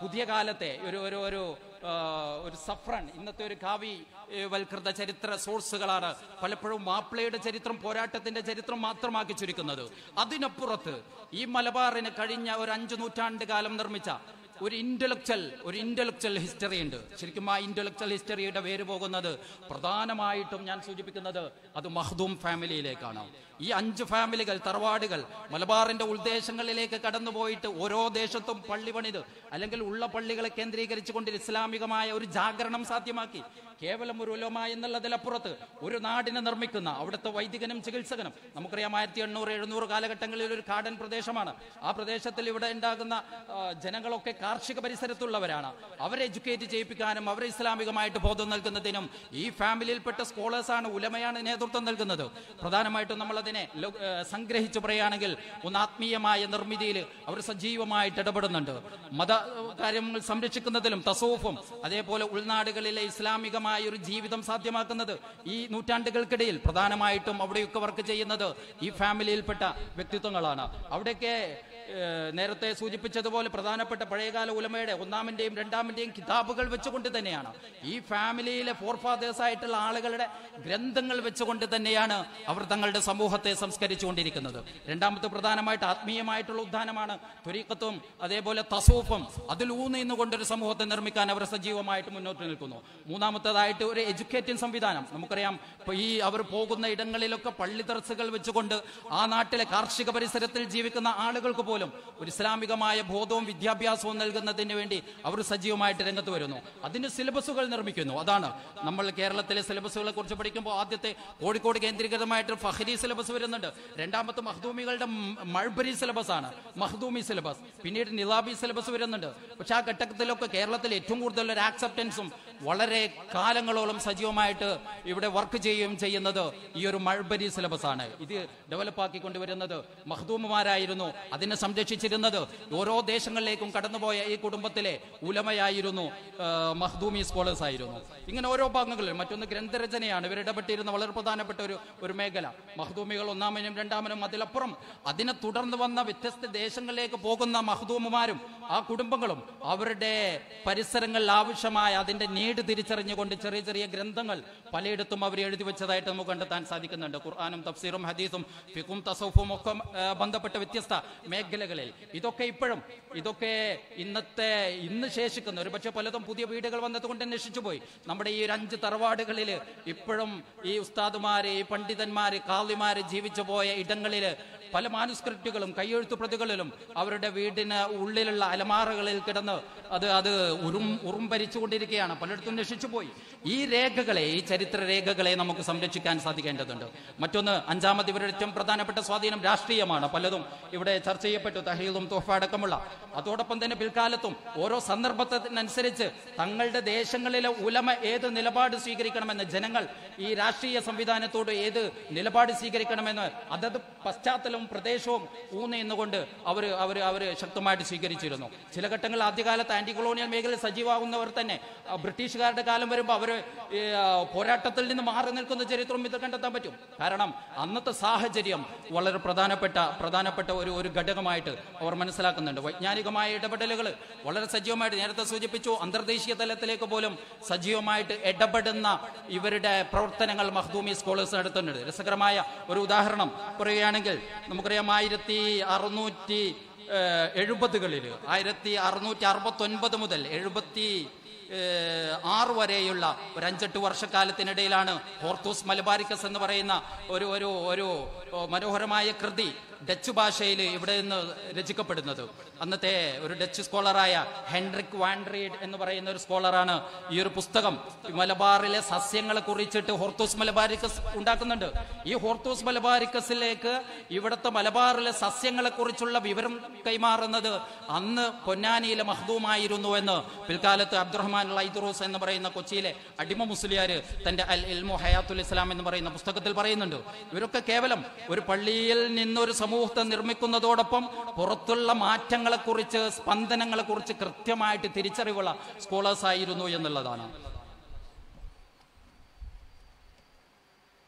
പുതിയ കാലത്തെ ഒരു സഫ്രൺ, ഇന്നത്തെ ഒരു കാവി വൽകൃത ചരിത്ര സോഴ്സുകളാണ് പലപ്പോഴും മാപ്പിളയുടെ ചരിത്രം, പോരാട്ടത്തിന്റെ ചരിത്രം മാത്രമാക്കി ചുരുക്കുന്നത്. അതിനപ്പുറത്ത് ഈ മലബാറിന് കഴിഞ്ഞ ഒരു 5 നൂറ്റാണ്ട് കാലം നിർമ്മിച്ച ഒരു ഇന്റലക്ച്വൽ ഹിസ്റ്ററി ഉണ്ട്. ശരിക്കും ആ ഇന്റലക്ച്വൽ ഹിസ്റ്ററിയുടെ പേര് പോകുന്നത് പ്രധാനമായിട്ടും ഞാൻ സൂചിപ്പിക്കുന്നത് അത് മഖ്ദൂം ഫാമിലിയിലേക്കാണ്. ഈ 5 ഫാമിലികൾ, തറവാടുകൾ മലബാറിന്റെ ഉൾദേശങ്ങളിലേക്ക് കടന്നുപോയിട്ട് ഓരോ ദേശത്തും പള്ളി പണിത് അല്ലെങ്കിൽ ഉള്ള പള്ളികളെ കേന്ദ്രീകരിച്ചുകൊണ്ട് ഇസ്ലാമികമായ ഒരു ജാഗരണം സാധ്യമാക്കി. കേവലം ഒരു ഉലമ എന്നുള്ളതിലപ്പുറത്ത് ഒരു നാടിനെ നിർമ്മിക്കുന്ന അവിടുത്തെ വൈദികനും ചികിത്സകനും. നമുക്കറിയാം 1800-700 കാലഘട്ടങ്ങളിൽ ഒരു കാടൻ പ്രദേശമാണ്. ആ പ്രദേശത്തിൽ ഇവിടെ ഉണ്ടാകുന്ന ജനങ്ങളൊക്കെ കാർഷിക പരിസരത്തുള്ളവരാണ്. അവരെ എഡ്യൂക്കേറ്റ് ചെയ്യിപ്പിക്കാനും അവരെ ഇസ്ലാമികമായിട്ട് ബോധം നൽകുന്നതിനും ഈ ഫാമിലിയിൽപ്പെട്ട സ്കോളേഴ്സാണ്, ഉലമയാണ് നേതൃത്വം നൽകുന്നത്. പ്രധാനമായിട്ടും നമ്മൾ അതിനെ സംഗ്രഹിച്ചു പറയുകയാണെങ്കിൽ ഒന്ന് ആത്മീയമായ നിർമ്മിതിയിൽ അവർ സജീവമായിട്ട് ഇടപെടുന്നുണ്ട്. മത കാര്യങ്ങൾ സംരക്ഷിക്കുന്നതിലും തസൂഫും അതേപോലെ ഉൾനാടുകളിലെ ഇസ്ലാമികമായ ഒരു ജീവിതം സാധ്യമാക്കുന്നത് ഈ നൂറ്റാണ്ടുകൾക്കിടയിൽ പ്രധാനമായിട്ടും അവിടെയൊക്കെ വർക്ക് ചെയ്യുന്നത് ഈ ഫാമിലിയിൽപ്പെട്ട വ്യക്തിത്വങ്ങളാണ്. അവിടെയൊക്കെ നേരത്തെ സൂചിപ്പിച്ചതുപോലെ പ്രധാനപ്പെട്ട പഴയകാല ഉലമയുടെ ഒന്നാമന്റെയും രണ്ടാമന്റെയും കിതാബുകൾ വെച്ചുകൊണ്ട് തന്നെയാണ്, ഈ ഫാമിലിയിലെ ഫോർഫാദേഴ്സ് ആയിട്ടുള്ള ആളുകളുടെ ഗ്രന്ഥങ്ങൾ വെച്ചുകൊണ്ട് തന്നെയാണ് അവർ തങ്ങളുടെ സമൂഹത്തെ സംസ്കരിച്ചുകൊണ്ടിരിക്കുന്നത്. രണ്ടാമത്തെ പ്രധാനമായിട്ട് ആത്മീയമായിട്ടുള്ള ഉദ്ധാനമാണ് ത്വരീഖത്തും അതേപോലെ തസൂഫും. അതിൽ ഊന്നിന്നുകൊണ്ടൊരു സമൂഹത്തെ നിർമ്മിക്കാൻ അവർ സജീവമായിട്ട് മുന്നോട്ട് നിൽക്കുന്നു. മൂന്നാമത്തേതായിട്ട് ഒരു എഡ്യൂക്കേറ്റിംഗ് സംവിധാനം. നമുക്കറിയാം, ഈ അവർ പോകുന്ന ഇടങ്ങളിലൊക്കെ പള്ളി ദർസുകൾ വെച്ചുകൊണ്ട് ആ നാട്ടിലെ കാർഷിക പരിസരത്തിൽ ജീവിക്കുന്ന ആളുകൾക്ക് പോലും ഒരു ഇസ്ലാമികമായ ബോധവും വിദ്യാഭ്യാസവും നൽകുന്നതിന് വേണ്ടി അവർ സജീവമായിട്ട് രംഗത്ത് വരുന്നു. അതിന് സിലബസുകൾ നിർമ്മിക്കുന്നു. അതാണ് നമ്മൾ കേരളത്തിലെ സിലബസുകളെ കുറിച്ച് പഠിക്കുമ്പോൾ ആദ്യത്തെ കോഴിക്കോട് കേന്ദ്രീകൃതമായിട്ട് ഫഹ്രി സിലബസ് വരുന്നുണ്ട്. രണ്ടാമത്തെ മഖ്ദൂമികളുടെ മൾബരി സിലബസ് ആണ് മഖ്ദൂമി സിലബസ്. പിന്നീട് നിലാബി സിലബസ് വരുന്നുണ്ട്. പക്ഷെ ആ ഘട്ടത്തിലൊക്കെ കേരളത്തിൽ ഏറ്റവും കൂടുതൽ ഒരു ആക്സെപ്റ്റൻസും വളരെ കാലങ്ങളോളം സജീവമായിട്ട് ഇവിടെ വർക്ക് ചെയ്യുകയും ചെയ്യുന്നത് ഈ ഒരു മൾബരി സിലബസ് ആണ്. ഇത് ഡെവലപ്പാക്കി കൊണ്ടുവരുന്നത് മഖ്ദൂമുമാരായിരുന്നു. അതിനെ സംരക്ഷിച്ചിരുന്നത് ഓരോ ദേശങ്ങളിലേക്കും കടന്നുപോയ ഈ കുടുംബത്തിലെ ഉലമയായിരുന്നു, മഖ്ദൂമി സ്കോളേഴ്സ് ആയിരുന്നു. ഇങ്ങനെ ഓരോ ഭാഗങ്ങളിലും. മറ്റൊന്ന് ഗ്രന്ഥരചനയാണ്. ഇവരിടപെട്ടിരുന്ന വളരെ പ്രധാനപ്പെട്ട ഒരു മേഖല. മഖ്ദൂമികൾ ഒന്നാമനും രണ്ടാമനും, അതിലപ്പുറം അതിനെ തുടർന്ന് വന്ന വ്യത്യസ്ത ദേശങ്ങളിലേക്ക് പോകുന്ന മഖ്ദൂമുമാരും ആ കുടുംബങ്ങളും അവരുടെ പരിസരങ്ങളിൽ ആവശ്യമായ അതിന്റെ നീട് തിരിച്ചറിഞ്ഞുകൊണ്ട് ചെറിയ ചെറിയ ഗ്രന്ഥങ്ങൾ പലയിടത്തും അവർ എഴുതി വെച്ചതായിട്ട് നമുക്ക് കണ്ടെത്താൻ സാധിക്കുന്നുണ്ട്. ഖുർആനും തഫ്സീറും ഹദീസും ഫിഖും തസൗഫും ഒക്കെ ബന്ധപ്പെട്ട വ്യത്യസ്ത മേഖലകളിൽ ഇതൊക്കെ ഇന്ന് ശേഷിക്കുന്ന, ഒരു പക്ഷെ പലതും പുതിയ വീടുകൾ വന്നതുകൊണ്ട് നശിച്ചു പോയി. നമ്മുടെ ഈ 5 തറവാടുകളിൽ ഇപ്പോഴും ഈ ഉസ്താദുമാര്, ഈ പണ്ഡിതന്മാര്, കാളിമാര് ജീവിച്ചു പോയ ഇടങ്ങളിൽ പല മാനുസ്ക്രിപ്റ്റുകളും കയ്യെഴുത്തു പ്രതികളിലും അവരുടെ വീടിന് ഉള്ളിലുള്ള അലമാറകളിൽ കിടന്ന് അത് ഉറുംഭരിച്ചുകൊണ്ടിരിക്കുകയാണ്. പലയിടത്തും നശിച്ചുപോയി. ഈ രേഖകളെ, ഈ ചരിത്ര രേഖകളെ നമുക്ക് സംരക്ഷിക്കാൻ സാധിക്കേണ്ടതുണ്ട്. മറ്റൊന്ന്, അഞ്ചാമത് ഇവരുടെ ഏറ്റവും പ്രധാനപ്പെട്ട സ്വാധീനം രാഷ്ട്രീയമാണ്. പലതും ഇവിടെ ചർച്ച ചെയ്യപ്പെട്ടു, തഹീദും തോഫ അടക്കമുള്ള. അതോടൊപ്പം തന്നെ പിൽക്കാലത്തും ഓരോ സന്ദർഭത്തിനനുസരിച്ച് തങ്ങളുടെ ദേശങ്ങളിലെ ഉലമ ഏത് നിലപാട് സ്വീകരിക്കണമെന്ന്, ജനങ്ങൾ ഈ രാഷ്ട്രീയ സംവിധാനത്തോട് ഏത് നിലപാട് സ്വീകരിക്കണമെന്ന് അതത് പശ്ചാത്തലവും പ്രദേശവും ഊന്നിന്നുകൊണ്ട് അവർ ശക്തമായിട്ട് സ്വീകരിച്ചിരുന്നു. ചില ഘട്ടങ്ങളിൽ ആദ്യകാലത്ത് ആന്റി കൊളോണിയൽ മേഖലയിൽ സജീവമാകുന്നവർ തന്നെ ബ്രിട്ടീഷുകാരുടെ കാലം വരുമ്പോൾ അവർ പോരാട്ടത്തിൽ നിന്ന് മാറി നിൽക്കുന്ന ചരിത്രം ഇത് കണ്ടെത്താൻ പറ്റും. കാരണം അന്നത്തെ സാഹചര്യം വളരെ പ്രധാനപ്പെട്ട ഒരു ഘടകമായിട്ട് അവർ മനസ്സിലാക്കുന്നുണ്ട്. വൈജ്ഞാനികമായ ഇടപെടലുകൾ വളരെ സജീവമായിട്ട്, നേരത്തെ സൂചിപ്പിച്ചു, അന്തർദേശീയ തലത്തിലേക്ക് പോലും സജീവമായിട്ട് ഇടപെടുന്ന ഇവരുടെ പ്രവർത്തനങ്ങൾ മഖ്ദൂമി സ്കോളേഴ്സ് നടത്തുന്നുണ്ട്. രസകരമായ ഒരു ഉദാഹരണം പറയുകയാണെങ്കിൽ നമുക്കറിയാം, 1670-കളിൽ 1669 മുതൽ 76 വരെയുള്ള ഒരു 5-8 വർഷക്കാലത്തിനിടയിലാണ് ഹോർത്തൂസ് മലബാരിക്കസ് എന്ന് പറയുന്ന ഒരു മനോഹരമായ കൃതി ഡച്ച് ഭാഷയിൽ ഇവിടെ നിന്ന് രചിക്കപ്പെടുന്നത്. അന്നത്തെ ഒരു ഡച്ച് സ്കോളറായ ഹെൻറിക് വാൻഡ്രീഡ് എന്ന് പറയുന്ന ഒരു സ്കോളറാണ് ഈ ഒരു പുസ്തകം മലബാറിലെ സസ്യങ്ങളെ കുറിച്ചിട്ട് ഹോർത്തൂസ് മലബാരിക്കസ് ഉണ്ടാക്കുന്നുണ്ട്. ഈ ഹോർത്തൂസ് മലബാരിക്കസിലേക്ക് ഇവിടുത്തെ മലബാറിലെ സസ്യങ്ങളെ കുറിച്ചുള്ള വിവരം കൈമാറുന്നത് അന്ന് പൊന്നാനിയിലെ മഖ്ദൂമായിരുന്നു എന്ന് പിൽക്കാലത്ത് അബ്ദുറഹ്മാൻ ലൈദുറൂസ് എന്ന് പറയുന്ന കൊച്ചിയിലെ അടിമ മുസ്ലിയാർ തന്റെ അൽ ഇൽമു ഹയാത്തുൽ ഇസ്ലാം എന്ന് പറയുന്ന പുസ്തകത്തിൽ പറയുന്നുണ്ട്. ഇവരൊക്കെ കേവലം ഒരു പള്ളിയിൽ നിന്നൊരു സമൂഹത്തെ നിർമ്മിക്കുന്നതോടൊപ്പം പുറത്തുള്ള മാറ്റങ്ങളെക്കുറിച്ച്, സ്പന്ദനങ്ങളെക്കുറിച്ച് കൃത്യമായിട്ട് തിരിച്ചറിവുള്ള സ്കോളേഴ്സ് ആയിരുന്നു എന്നുള്ളതാണ്.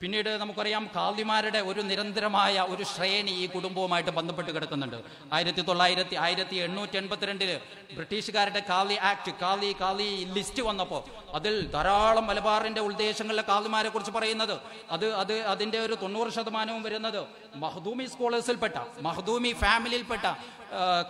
പിന്നീട് നമുക്കറിയാം, കാളിമാരുടെ ഒരു നിരന്തരമായ ഒരു ശ്രേണി ഈ കുടുംബവുമായിട്ട് ബന്ധപ്പെട്ട് കിടക്കുന്നുണ്ട്. 1882 ബ്രിട്ടീഷുകാരുടെ കാളി ആക്ട്, കാളി ലിസ്റ്റ് വന്നപ്പോൾ അതിൽ ധാരാളം മലബാറിന്റെ ഉൾദേശങ്ങളിലെ കാളിമാരെ കുറിച്ച് പറയുന്നത് അതിന്റെ ഒരു 90% വരുന്നത് മഖ്ദൂമി സ്കോളേഴ്സിൽപ്പെട്ട, മഖ്ദൂമി ഫാമിലിയിൽപ്പെട്ട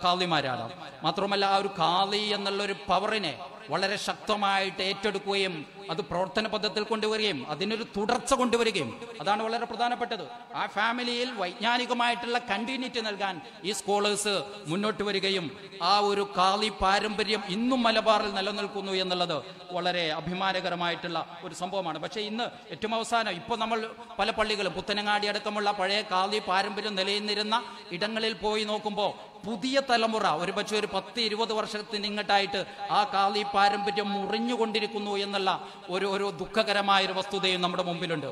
കാളിമാരാണ്. മാത്രമല്ല, ആ ഒരു കാളി എന്നുള്ളൊരു പവറിനെ വളരെ ശക്തമായിട്ട് ഏറ്റെടുക്കുകയും അത് പ്രവർത്തന പദ്ധതിയിൽ കൊണ്ടുവരികയും അതിനൊരു തുടർച്ച കൊണ്ടുവരികയും, അതാണ് വളരെ പ്രധാനപ്പെട്ടത്. ആ ഫാമിലിയിൽ വൈജ്ഞാനികമായിട്ടുള്ള കണ്ടിന്യൂറ്റി നൽകാൻ ഈ സ്കോളേഴ്സ് മുന്നോട്ട് വരികയും ആ ഒരു കാളി പാരമ്പര്യം ഇന്നും മലബാറിൽ നിലനിൽക്കുന്നു എന്നുള്ളത് വളരെ അഭിമാനകരമായിട്ടുള്ള ഒരു സംഭവമാണ്. പക്ഷേ ഇന്ന് ഏറ്റവും അവസാനം ഇപ്പോൾ നമ്മൾ പല പള്ളികളും, പുത്തനങ്ങാടി അടക്കമുള്ള പഴയ കാളി പാരമ്പര്യം നിലനിന്നിരുന്ന ഇടങ്ങളിൽ പോയി നോക്കുമ്പോൾ പുതിയ തലമുറ ഒരുപക്ഷെ ഒരു 10-20 വർഷത്തിന് ഇങ്ങോട്ടായിട്ട് ആ കാളി പാരമ്പര്യം മുറിഞ്ഞുകൊണ്ടിരിക്കുന്നു എന്നുള്ള ഒരു ദുഃഖകരമായ ഒരു വസ്തുതയും നമ്മുടെ മുമ്പിലുണ്ട്.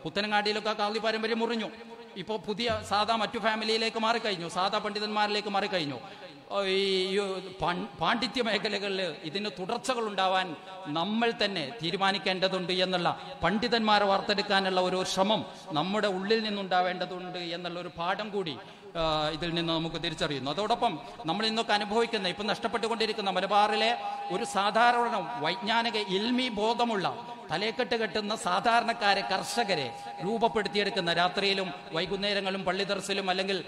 പുത്തനങ്ങാടിയിലൊക്കെ ആ കാളി പാരമ്പര്യം മുറിഞ്ഞു. ഇപ്പോൾ പുതിയ സാധാ മറ്റു ഫാമിലിയിലേക്ക് മാറിക്കഴിഞ്ഞു, സാധാ പണ്ഡിതന്മാരിലേക്ക് മാറിക്കഴിഞ്ഞു. ഈ പാണ്ഡിത്യ മേഖലകളിൽ ഇതിന് തുടർച്ചകൾ ഉണ്ടാവാൻ നമ്മൾ തന്നെ തീരുമാനിക്കേണ്ടതുണ്ട് എന്നുള്ള, പണ്ഡിതന്മാരെ വാർത്തെടുക്കാനുള്ള ഒരു ശ്രമം നമ്മുടെ ഉള്ളിൽ നിന്നുണ്ടാവേണ്ടതുണ്ട് എന്നുള്ള ഒരു പാഠം കൂടി ഇതിൽ നിന്ന് നമുക്ക് തിരിച്ചറിയുന്നു. അതോടൊപ്പം നമ്മൾ ഇന്നൊക്കെ അനുഭവിക്കുന്ന ഇപ്പം നഷ്ടപ്പെട്ടുകൊണ്ടിരിക്കുന്ന മലബാറിലെ ഒരു സാധാരണ വൈജ്ഞാനിക ഇൽമി ബോധമുള്ള തലേക്കെട്ട് കെട്ടുന്ന സാധാരണക്കാരെ കർഷകരെ രൂപപ്പെടുത്തിയെടുക്കുന്ന രാത്രിയിലും വൈകുന്നേരങ്ങളും പള്ളി ദർസിലും അല്ലെങ്കിൽ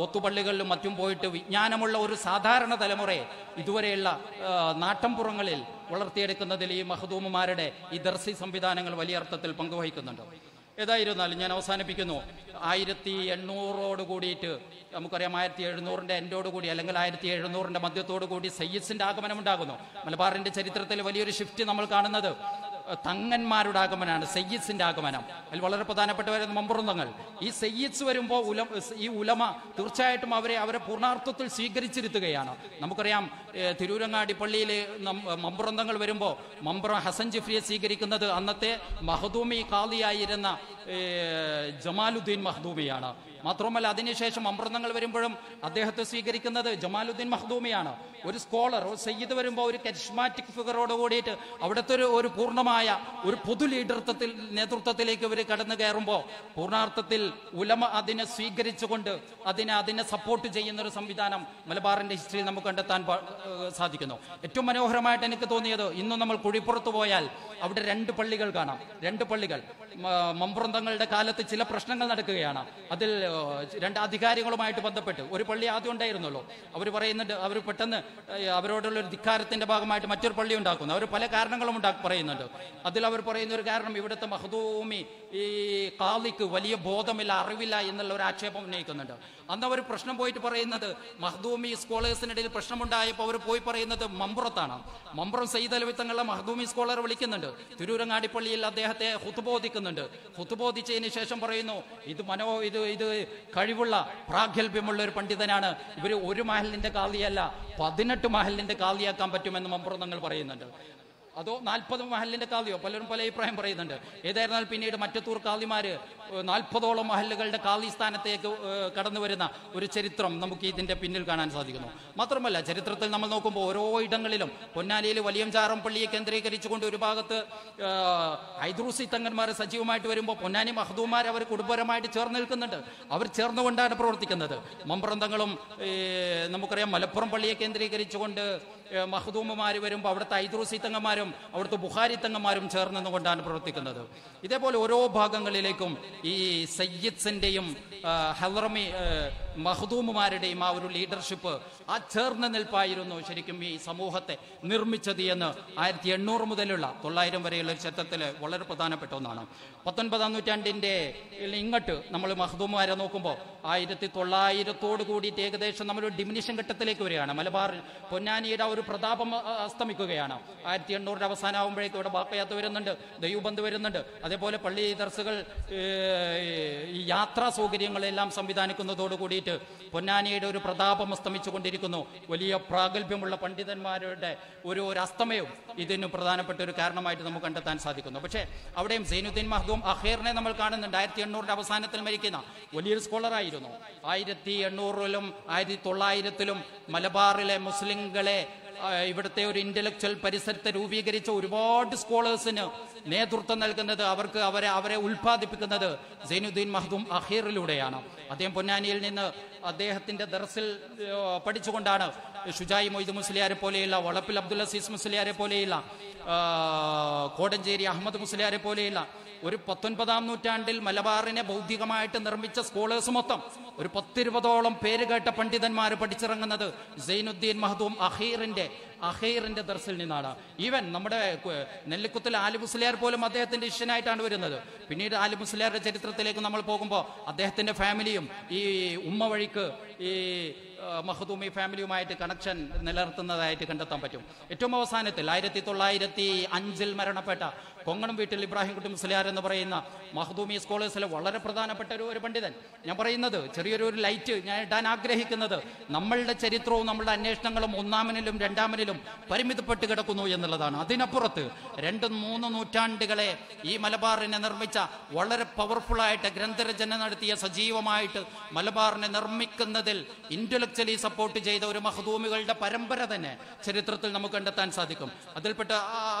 ഓത്തുപള്ളികളിലും മറ്റും പോയിട്ട് വിജ്ഞാനമുള്ള ഒരു സാധാരണ തലമുറയെ ഇതുവരെയുള്ള നാട്ടമ്പുറങ്ങളിൽ വളർത്തിയെടുക്കുന്നതിൽ ഈ മഖ്ദൂമുമാരുടെ ഈ ദർസി സംവിധാനങ്ങൾ വലിയ അർത്ഥത്തിൽ പങ്കുവഹിക്കുന്നുണ്ട്. ഏതായിരുന്നാലും ഞാൻ അവസാനിപ്പിക്കുന്നു. 1800 കൂടിയിട്ട് നമുക്കറിയാം 1700 എൻഡോട് കൂടി അല്ലെങ്കിൽ 1700 മധ്യത്തോടു കൂടി സയ്യിദ്സിന്റെ ആഗമനം ഉണ്ടാകുന്നു. മലബാറിന്റെ ചരിത്രത്തിൽ വലിയൊരു ഷിഫ്റ്റ് നമ്മൾ കാണുന്നത് തങ്ങന്മാരുടെ ആഗമനമാണ്, സയ്യിദ്സിന്റെ ആഗമനം. അതിൽ വളരെ പ്രധാനപ്പെട്ടവരാണ് മമ്പുറന്തങ്ങൾ. ഈ സയ്യിദ്സ് വരുമ്പോൾ ഈ ഉലമ തീർച്ചയായിട്ടും അവരെ പൂർണ്ണാർത്ഥത്തിൽ സ്വീകരിച്ചിരുത്തുകയാണ്. നമുക്കറിയാം തിരൂരങ്ങാടി പള്ളിയിൽ മമ്പുറന്തങ്ങൾ വരുമ്പോൾ മമ്പുറം ഹസൻ ജിഫ്രിയെ സ്വീകരിക്കുന്നത് അന്നത്തെ മഖ്ദൂമി ഖാദിയായിരുന്ന ജമാലുദ്ദീൻ മഖ്ദൂമിയാണ്. മാത്രമല്ല അതിനുശേഷം മമ്പുറന്തങ്ങൾ വരുമ്പോഴും അദ്ദേഹത്തെ സ്വീകരിക്കുന്നത് ജമാലുദ്ദീൻ മഖ്ദൂമിയാണ്. ഒരു സ്കോളർ, ഒരു സയ്യിദ് വരുമ്പോൾ ഒരു കരിസ്മാറ്റിക് ഫിഗറോട് കൂടിയിട്ട് അവിടുത്തെ ഒരു പൂർണ്ണമായ ഒരു പൊതു നേതൃത്വത്തിലേക്ക് ഇവർ കടന്നു കയറുമ്പോൾ പൂർണ്ണാർത്ഥത്തിൽ ഉലമ അതിനെ സ്വീകരിച്ചുകൊണ്ട് അതിനെ സപ്പോർട്ട് ചെയ്യുന്ന ഒരു സംവിധാനം മലബാറിന്റെ ഹിസ്റ്ററിയിൽ നമുക്ക് കണ്ടെത്താൻ സാധിക്കുന്നു. ഏറ്റവും മനോഹരമായിട്ട് എനിക്ക് തോന്നിയത്, ഇന്നും നമ്മൾ കുഴിപ്പുറത്ത് പോയാൽ അവിടെ 2 പള്ളികൾ കാണാം. 2 പള്ളികൾ മമ്പുറന്തങ്ങളുടെ കാലത്ത് ചില പ്രശ്നങ്ങൾ നടക്കുകയാണ്. അതിൽ 2 അധികാരികളുമായിട്ട് ബന്ധപ്പെട്ട് ഒരു പള്ളി ആദ്യം ഉണ്ടായിരുന്നല്ലോ. അവർ പറയുന്നുണ്ട്, അവർ പെട്ടെന്ന് അവരോടുള്ള ഒരു ധിക്കാരത്തിന്റെ ഭാഗമായിട്ട് മറ്റൊരു പള്ളി ഉണ്ടാക്കുന്നു. അവർ പല കാരണങ്ങളും പറയുന്നുണ്ട്. അതിൽ അവർ പറയുന്ന ഒരു കാരണം ഇവിടുത്തെ മഖ്ദൂമി ഈ ഖാദിക്ക് വലിയ ബോധമില്ല, അറിവില്ല എന്നുള്ള ഒരു ആക്ഷേപം ഉന്നയിക്കുന്നുണ്ട്. അന്ന് അവർ പ്രശ്നം പോയിട്ട് പറയുന്നത് മഖ്ദൂമി സ്കോളേഴ്സിനിടയിൽ പ്രശ്നമുണ്ടായപ്പോൾ അവർ പോയി പറയുന്നത് മമ്പുറത്താണ്. മമ്പുറം സയ്യിദ് അലവി തങ്ങളുടെ മഖ്ദൂമി സ്കോളർ വിളിക്കുന്നുണ്ട്. തിരൂരങ്ങാടി പള്ളിയിൽ അദ്ദേഹത്തെ ഖുത്ബോദിക്കുന്നുണ്ട്. ഖുത്ബോദിച്ചതിന് ശേഷം പറയുന്നു, ഇത് കഴിവുള്ള പ്രാഗൽഭ്യമുള്ള ഒരു പണ്ഡിതനാണ്, ഇവർ ഒരു മഹലിന്റെ കാളിയല്ല 18 മഹലിന്റെ കാളിയാക്കാൻ പറ്റുമെന്ന് മമ്പുറന്തങ്ങൾ പറയുന്നുണ്ട്. അതോ 40 മഹലിന്റെ കാളിയോ, പലരും പല അഭിപ്രായം പറയുന്നുണ്ട്. ഏതായിരുന്നാൽ പിന്നീട് മറ്റത്തൂർ കാളിമാര് 40ഓളം മഹലുകളുടെ കാളി സ്ഥാനത്തേക്ക് കടന്നു വരുന്ന ഒരു ചരിത്രം നമുക്ക് ഇതിന്റെ പിന്നിൽ കാണാൻ സാധിക്കുന്നു. മാത്രമല്ല ചരിത്രത്തിൽ നമ്മൾ നോക്കുമ്പോൾ ഓരോ ഇടങ്ങളിലും പൊന്നാനിയിൽ വലിയംചാറം പള്ളിയെ കേന്ദ്രീകരിച്ചുകൊണ്ട് ഒരു ഭാഗത്ത് ഹൈദ്രൂസി തങ്ങന്മാർ സജീവമായിട്ട് വരുമ്പോൾ പൊന്നാനി മഖ്ദൂമാർ അവർ കുടുംബപരമായിട്ട് ചേർന്ന് നിൽക്കുന്നുണ്ട്. അവർ ചേർന്നുകൊണ്ടാണ് പ്രവർത്തിക്കുന്നത്. മമ്പുറന്തങ്ങളും നമുക്കറിയാം മലപ്പുറം പള്ളിയെ കേന്ദ്രീകരിച്ചുകൊണ്ട് മഖ്ദൂമുമാര് വരുമ്പോൾ അവിടുത്തെ ഹൈദ്രൂസി തങ്ങന്മാരും അവിടുത്തെ ബുഖാരി തങ്ങന്മാരും ചേർന്നുകൊണ്ടാണ് പ്രവർത്തിക്കുന്നത്. ഇതേപോലെ ഓരോ ഭാഗങ്ങളിലേക്കും ഈ സയ്യിദ്സിന്റെയും ഹദ്റമി മഖ്ദൂമുമാരുടെയും ആ ഒരു ലീഡർഷിപ്പ്, ആ ചേർന്ന് നിൽപ്പായിരുന്നു ശരിക്കും ഈ സമൂഹത്തെ നിർമ്മിച്ചത് എന്ന് 1800 മുതലുള്ള 900 വരെയുള്ള ഒരു ചരിത്രത്തിൽ വളരെ പ്രധാനപ്പെട്ട ഒന്നാണ്. 19ാം നൂറ്റാണ്ടിന്റെ ഇങ്ങോട്ട് നമ്മൾ മഖ്ദൂമുമാരെ നോക്കുമ്പോൾ 1900 കൂടിയിട്ട് ഏകദേശം നമ്മളൊരു ഡിമിനിഷൻ ഘട്ടത്തിലേക്ക് വരികയാണ്. മലബാർ പൊന്നാനിയുടെ ഒരു പ്രതാപം അസ്തമിക്കുകയാണ്. 1800 അവസാനമാകുമ്പോഴേക്കും ഇവിടെ ബാക്കയാത്ത് വരുന്നുണ്ട്, ദൈവബന്ധ് വരുന്നുണ്ട്. അതേപോലെ പള്ളി ദർസുകൾ ഈ യാത്രാ സൗകര്യങ്ങളെല്ലാം സംവിധാനിക്കുന്നതോട് കൂടിയിട്ട് പൊന്നാനിയുടെ ഒരു പ്രതാപം അസ്തമിച്ചു കൊണ്ടിരിക്കുന്നു. വലിയ പ്രാഗൽഭ്യമുള്ള പണ്ഡിതന്മാരുടെ ഒരു അസ്തമയവും ഇതിന് പ്രധാനപ്പെട്ട ഒരു കാരണമായിട്ട് നമുക്ക് കണ്ടെത്താൻ സാധിക്കുന്നു. പക്ഷേ അവിടെയും സൈനുദ്ദീൻ മഖ്ദൂം അഖീറിനെ നമ്മൾ കാണുന്നുണ്ട്. 1800 അവസാനത്തിൽ മരിക്കുന്ന വലിയൊരു സ്കോളറായിരുന്നു. 1800-ലും 1900-ലും മലബാറിലെ മുസ്ലിങ്ങളെ ഇവിടുത്തെ ഒരു ഇന്റലക്ച്വൽ പരിസരത്തെ രൂപീകരിച്ച ഒരുപാട് സ്കോളേഴ്സിന് നേതൃത്വം നൽകുന്നത്, അവരെ ഉൽപ്പാദിപ്പിക്കുന്നത് സൈനുദ്ദീൻ മഖ്ദൂം അഖീറിലൂടെയാണ്. അദ്ദേഹം പൊന്നാനിയിൽ നിന്ന് അദ്ദേഹത്തിന്റെ ദർസിൽ പഠിച്ചുകൊണ്ടാണ് ഷുജായി മൊയ്ദ് മുസ്ലിയാരെ പോലെയുള്ള, വളപ്പിൽ അബ്ദുൽ അസീസ് മുസ്ലിയാരെ പോലെയുള്ള, കോടഞ്ചേരി അഹമ്മദ് മുസ്ലിയാരെ പോലെയുള്ള ഒരു 19ാം നൂറ്റാണ്ടിൽ മലബാറിനെ ബൗദ്ധികമായിട്ട് നിർമ്മിച്ച സ്കോളേഴ്സ് മൊത്തം ഒരു 10-20ഓളം പേരുകേട്ട പണ്ഡിതന്മാർ പഠിച്ചിറങ്ങുന്നത് സൈനുദ്ദീൻ മഖ്ദൂം അഖീറിന്റെ ദർസിൽ നിന്നാണ്. ഈവൻ നമ്മുടെ നെല്ലിക്കുത്തിൽ ആലി മുസ്ലിയാർ പോലും അദ്ദേഹത്തിന്റെ ശിഷ്യനായിട്ടാണ് വരുന്നത്. പിന്നീട് ആലി മുസ്ലിയാരുടെ ചരിത്രത്തിലേക്ക് നമ്മൾ പോകുമ്പോൾ അദ്ദേഹത്തിന്റെ ഫാമിലിയും ഈ ഉമ്മ വഴിക്ക് ഈ മഖ്ദൂമി ഫാമിലിയുമായിട്ട് കണക്ഷൻ നിലനിർത്തുന്നതായിട്ട് കണ്ടെത്താൻ പറ്റും. ഏറ്റവും അവസാനത്തിൽ 1905 മരണപ്പെട്ട കൊങ്ങണം വീട്ടിൽ ഇബ്രാഹിം കുട്ടി മുസ്ലിയാർ എന്ന് പറയുന്ന മഖ്ദൂമി സ്കോളേഴ്സിലെ വളരെ പ്രധാനപ്പെട്ട ഒരു പണ്ഡിതൻ. ഞാൻ പറയുന്നത് ചെറിയൊരു ലൈറ്റ് ഞാൻ ഇടാൻ ആഗ്രഹിക്കുന്നത്, നമ്മളുടെ ചരിത്രവും നമ്മളുടെ അന്വേഷണങ്ങളും 1-ാമനിലും 2-ാമനിലും പരിമിതപ്പെട്ട് കിടക്കുന്നു എന്നുള്ളതാണ്. അതിനപ്പുറത്ത് 2-3 നൂറ്റാണ്ടുകളെ ഈ മലബാറിനെ നിർമ്മിച്ച, വളരെ പവർഫുൾ ആയിട്ട് ഗ്രന്ഥരചന നടത്തിയ, സജീവമായിട്ട് മലബാറിനെ നിർമ്മിക്കുന്നതിൽ ഇന്റലക്ച്വലി സപ്പോർട്ട് ചെയ്ത ഒരു മഖ്ദൂമികളുടെ പരമ്പര തന്നെ ചരിത്രത്തിൽ നമുക്ക് കണ്ടെത്താൻ സാധിക്കും. അതിൽപ്പെട്ട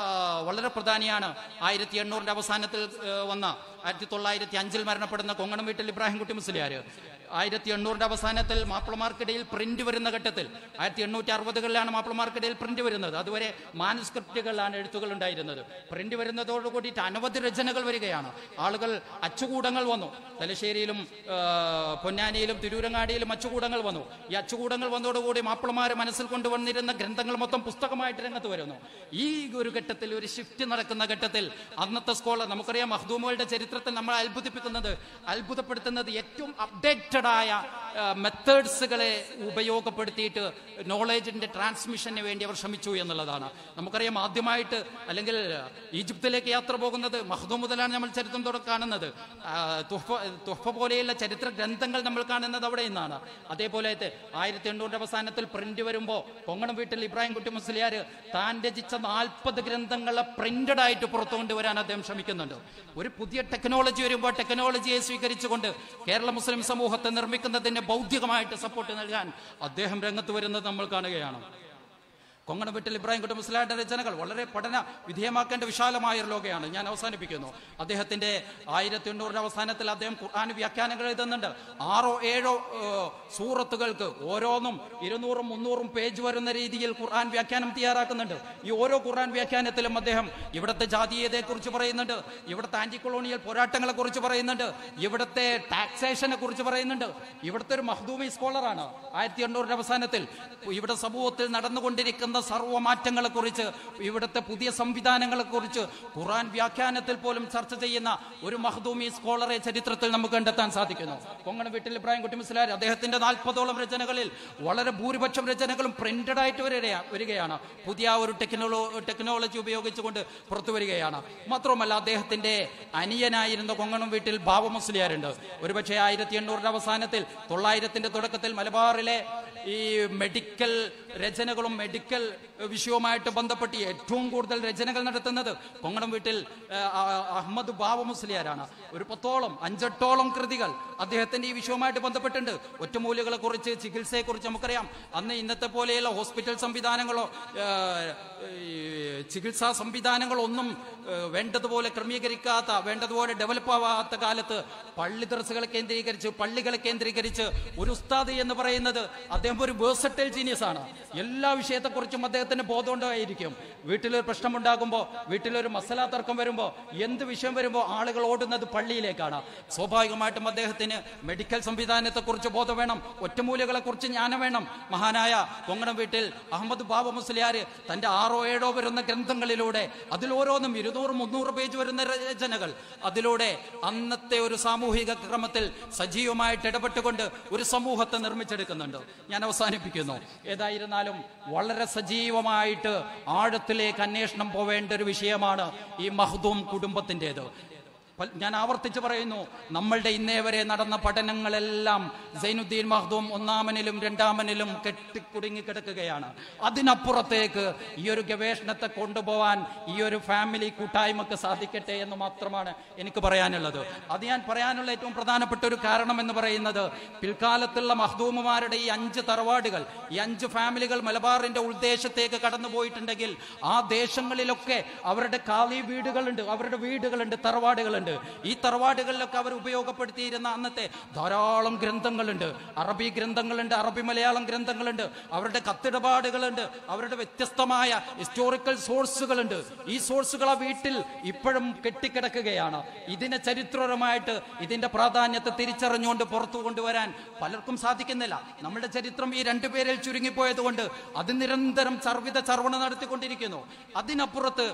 വളരെ പ്രധാനിയാണ് 1800 അവസാനത്തിൽ വന്ന 1905 മരണപ്പെടുന്ന കൊങ്ങണം വീട്ടിൽ ഇബ്രാഹിം കുട്ടി മുസ്ലിയാർ. 1800 അവസാനത്തിൽ മാപ്പിളമാർക്കിടയിൽ പ്രിന്റ് വരുന്ന ഘട്ടത്തിൽ 1860കളിലാണ് മാപ്പിളമാർക്കിടയിൽ പ്രിന്റ് വരുന്നത്. അതുവരെ മാനുസ്ക്രിപ്റ്റുകളിലാണ് എഴുത്തുകൾ ഉണ്ടായിരുന്നത്. പ്രിന്റ് വരുന്നതോട് കൂടിയിട്ട് അനവധി രചനകൾ വരികയാണ്. ആളുകൾ അച്ചുകൂടങ്ങൾ വന്നു. തലശ്ശേരിയിലും പൊന്നാനിയിലും തിരൂരങ്ങാടിയിലും അച്ചുകൂടങ്ങൾ വന്നു. ഈ അച്ചുകൂടങ്ങൾ വന്നതോടുകൂടി മാപ്പിളമാർ മനസ്സിൽ കൊണ്ടുവന്നിരുന്ന ഗ്രന്ഥങ്ങൾ മൊത്തം പുസ്തകമായിട്ട് രംഗത്ത് വരുന്നു. ഈ ഒരു ഘട്ടത്തിൽ, ഒരു ഷിഫ്റ്റ് നടക്കുന്ന ഘട്ടത്തിൽ അന്നത്തെ സ്കോളർ, നമുക്കറിയാം മഖ്ദൂമുകളുടെ ചരിത്രത്തിൽ നമ്മൾ അത്ഭുതപ്പെടുത്തുന്നത് ഏറ്റവും അപ്ഡേറ്റഡ് ആയ മെത്തേഡ്സുകളെ ഉപയോഗപ്പെടുത്തിയിട്ട് നോളേജിന്റെ ട്രാൻസ്മിഷന് വേണ്ടി അവർ ശ്രമിച്ചു എന്നുള്ളതാണ്. നമുക്കറിയാം ആദ്യമായിട്ട്, അല്ലെങ്കിൽ ഈജിപ്തിലേക്ക് യാത്ര പോകുന്നത് മഖ്ദൂം മുതലാണ് നമ്മൾ ചരിത്രം കാണുന്നത്. തുഹ്ഫ പോലെയുള്ള ചരിത്ര ഗ്രന്ഥങ്ങൾ നമ്മൾ കാണുന്നത് അവിടെ നിന്നാണ്. അതേപോലെ 1800 അവസാനത്തിൽ പ്രിന്റ് വരുമ്പോൾ കൊങ്ങണം വീട്ടിൽ ഇബ്രാഹിം കുട്ടി മുസ്ലിയാർ താൻ രചിച്ച 40 ഗ്രന്ഥങ്ങളെ പ്രിന്റഡ് ആയിട്ട് പുറത്തു കൊണ്ടുവരാൻ അദ്ദേഹം ശ്രമിക്കുന്നുണ്ട്. ഒരു പുതിയ ടെക്നോളജി വരുമ്പോൾ ടെക്നോളജിയെ സ്വീകരിച്ചുകൊണ്ട് കേരള മുസ്ലിം സമൂഹത്തെ നിർമ്മിക്കുന്നതിന് ബൗദ്ധികമായിട്ട് സപ്പോർട്ട് നൽകാൻ അദ്ദേഹം രംഗത്ത് വരുന്നത് നമ്മൾ കാണുകയാണ്. കൊങ്ങണം വീട്ടിൽ ഇബ്രാഹിം കുട്ടി മുസ്ലിയാരുടെ രചനകൾ വളരെ പഠന വിധേയമാക്കേണ്ട വിശാലമായ ഒരു ലോകയാണ്. ഞാൻ അവസാനിപ്പിക്കുന്നു. അദ്ദേഹത്തിന്റെ 1800 അവസാനത്തിൽ അദ്ദേഹം ഖുർആൻ വ്യാഖ്യാനങ്ങൾ എഴുതുന്നുണ്ട്. 6-7 സൂറത്തുകൾക്ക് ഓരോന്നും 200-300 പേജ് വരുന്ന രീതിയിൽ ഖുർആൻ വ്യാഖ്യാനം തയ്യാറാക്കുന്നുണ്ട്. ഈ ഓരോ ഖുർആൻ വ്യാഖ്യാനത്തിലും അദ്ദേഹം ഇവിടുത്തെ ജാതീയതയെ കുറിച്ച് പറയുന്നുണ്ട്, ഇവിടുത്തെ ആന്റി കൊളോണിയൽ പോരാട്ടങ്ങളെ കുറിച്ച് പറയുന്നുണ്ട്, ഇവിടുത്തെ ടാക്സേഷനെ കുറിച്ച് പറയുന്നുണ്ട്. ഇവിടുത്തെ ഒരു മഖ്ദൂമി സ്കോളറാണ്. 1800 അവസാനത്തിൽ ഇവിടെ സമൂഹത്തിൽ നടന്നുകൊണ്ടിരിക്കുന്ന സർവ്വമാറ്റങ്ങളെ കുറിച്ച്, ഇവിടുത്തെ പുതിയ സംവിധാനങ്ങളെ കുറിച്ച് ഖുർആൻ വ്യാഖ്യാനത്തിൽ പോലും ചർച്ച ചെയ്യുന്ന ഒരു മഖ്ദൂമി സ്കോളറെ ചരിത്രത്തിൽ നമുക്ക് കണ്ടെത്താൻ സാധിക്കുന്നു. കൊങ്ങണം വീട്ടിൽ ഇബ്രാഹിം കുട്ടി മുസ്ലിയാർ അദ്ദേഹത്തിന്റെ 40ഓളം രചനകളിൽ വളരെ ഭൂരിപക്ഷം രചനകളും പ്രിന്റഡ് ആയിട്ട് വരികയാണ്. പുതിയ ഒരു ടെക്നോളജി ഉപയോഗിച്ചുകൊണ്ട് പുറത്തു വരികയാണ്. മാത്രമല്ല അദ്ദേഹത്തിന്റെ അനിയനായിരുന്ന കൊങ്ങണം വീട്ടിൽ ബാവ മുസ്ലിയാരുണ്ട്. ഒരുപക്ഷെ 1800 അവസാനത്തിൽ 900ന്റെ തുടക്കത്തിൽ മലബാറിലെ ഈ മെഡിക്കൽ രചനകളും മെഡിക്കൽ വിഷയവുമായിട്ട് ബന്ധപ്പെട്ട് ഏറ്റവും കൂടുതൽ രചനകൾ നടത്തുന്നത് കൊങ്ങണം വീട്ടിൽ അഹമ്മദ് ബാവ മുസ്ലിയാരാണ്. ഒരു 5-8ഓളം കൃതികൾ അദ്ദേഹത്തിന്റെ ഈ വിഷയവുമായിട്ട് ബന്ധപ്പെട്ടുണ്ട്. ഒറ്റമൂലികളെ കുറിച്ച്, ചികിത്സയെ കുറിച്ച്. നമുക്കറിയാം അന്ന് ഇന്നത്തെ പോലെയുള്ള ഹോസ്പിറ്റൽ സംവിധാനങ്ങളോ ചികിത്സാ സംവിധാനങ്ങളോ ഒന്നും വേണ്ടതുപോലെ ക്രമീകരിക്കാത്ത, വേണ്ടതുപോലെ ഡെവലപ്പ് ആവാത്ത കാലത്ത് പള്ളികളെ കേന്ദ്രീകരിച്ച് ഒരു ഉസ്താദ് എന്ന് പറയുന്നത് അദ്ദേഹം ഒരു വേഴ്സറ്റൈൽ ജീനിയസ് ആണ്. എല്ലാ വിഷയത്തെക്കുറിച്ചും അദ്ദേഹത്തിന് ബോധമുണ്ടായിരിക്കും. വീട്ടിലൊരു പ്രശ്നമുണ്ടാകുമ്പോൾ, വീട്ടിലൊരു മസല തർക്കം വരുമ്പോൾ, എന്ത് വിഷയം വരുമ്പോൾ ആളുകൾ ഓടുന്നത് പള്ളിയിലേക്കാണ്. സ്വാഭാവികമായിട്ടും അദ്ദേഹത്തിന് മെഡിക്കൽ സംവിധാനത്തെക്കുറിച്ച് ബോധം വേണം, ഒറ്റമൂലികളെ കുറിച്ച് ജ്ഞാനം വേണം. മഹാനായ കൊങ്ങണം വീട്ടിൽ അഹമ്മദ് ബാബ മുസ്ലിയാർ തന്റെ 6-7 വരുന്ന ഗ്രന്ഥങ്ങളിലൂടെ, അതിലോരോന്നും 200-300 പേജ് വരുന്ന രചനകൾ, അതിലൂടെ അന്നത്തെ ഒരു സാമൂഹിക ക്രമത്തിൽ സജീവമായിട്ട് ഇടപെട്ടുകൊണ്ട് ഒരു സമൂഹത്തെ നിർമ്മിച്ചെടുക്കുന്നുണ്ട്. ഞാൻ അവസാനിപ്പിക്കുന്നു. ഏതായിരുന്നാലും വളരെ സജീവമായിട്ട് ആഴത്തിലേക്ക് അന്വേഷണം പോവേണ്ട ഒരു വിഷയമാണ് ഈ മഖ്ദൂം കുടുംബത്തിൻ്റെത്. ഞാൻ ആവർത്തിച്ച് പറയുന്നു, നമ്മളുടെ ഇന്നേ വരെ നടന്ന പഠനങ്ങളെല്ലാം സൈനുദ്ദീൻ മഖ്ദൂം ഒന്നാമനിലും രണ്ടാമനിലും കുടുങ്ങിക്കിടക്കുകയാണ്. അതിനപ്പുറത്തേക്ക് ഈ ഒരു ഗവേഷണത്തെ കൊണ്ടുപോകാൻ ഈ ഒരു ഫാമിലി കൂട്ടായ്മക്ക് സാധിക്കട്ടെ എന്ന് മാത്രമാണ് എനിക്ക് പറയാനുള്ളത്. അത് ഞാൻ പറയാനുള്ള ഏറ്റവും പ്രധാനപ്പെട്ട ഒരു കാരണം എന്ന് പറയുന്നത്, പിൽക്കാലത്തുള്ള മഖ്ദൂമുമാരുടെ ഈ 5 തറവാടുകൾ, ഈ 5 ഫാമിലികൾ മലബാറിന്റെ ഉൾദേശത്തേക്ക് കടന്നു പോയിട്ടുണ്ടെങ്കിൽ ആ ദേശങ്ങളിലൊക്കെ അവരുടെ കാലി വീടുകളുണ്ട്, അവരുടെ വീടുകളുണ്ട്, തറവാടുകളുണ്ട്. ഈ തറവാടുകളിലൊക്കെ അവർ ഉപയോഗപ്പെടുത്തിയിരുന്ന അന്നത്തെ ധാരാളം ഗ്രന്ഥങ്ങളുണ്ട്, അറബി ഗ്രന്ഥങ്ങളുണ്ട്, അറബി മലയാളം ഗ്രന്ഥങ്ങളുണ്ട്, അവരുടെ കത്തിടപാടുകളുണ്ട്, അവരുടെ വ്യത്യസ്തമായ ഹിസ്റ്റോറിക്കൽ സോഴ്സുകളുണ്ട്. ഈ സോഴ്സുകൾ ആ വീട്ടിൽ ഇപ്പോഴും കെട്ടിക്കിടക്കുകയാണ്. ഇതിനെ ചരിത്രപരമായിട്ട് ഇതിന്റെ പ്രാധാന്യത്തെ തിരിച്ചറിഞ്ഞുകൊണ്ട് പുറത്തു കൊണ്ടുവരാൻ പലർക്കും സാധിക്കുന്നില്ല. നമ്മുടെ ചരിത്രം ഈ 2 പേരിൽ ചുരുങ്ങിപ്പോയത് കൊണ്ട് അത് നിരന്തരം ചർവണ നടത്തിക്കൊണ്ടിരിക്കുന്നു. അതിനപ്പുറത്ത്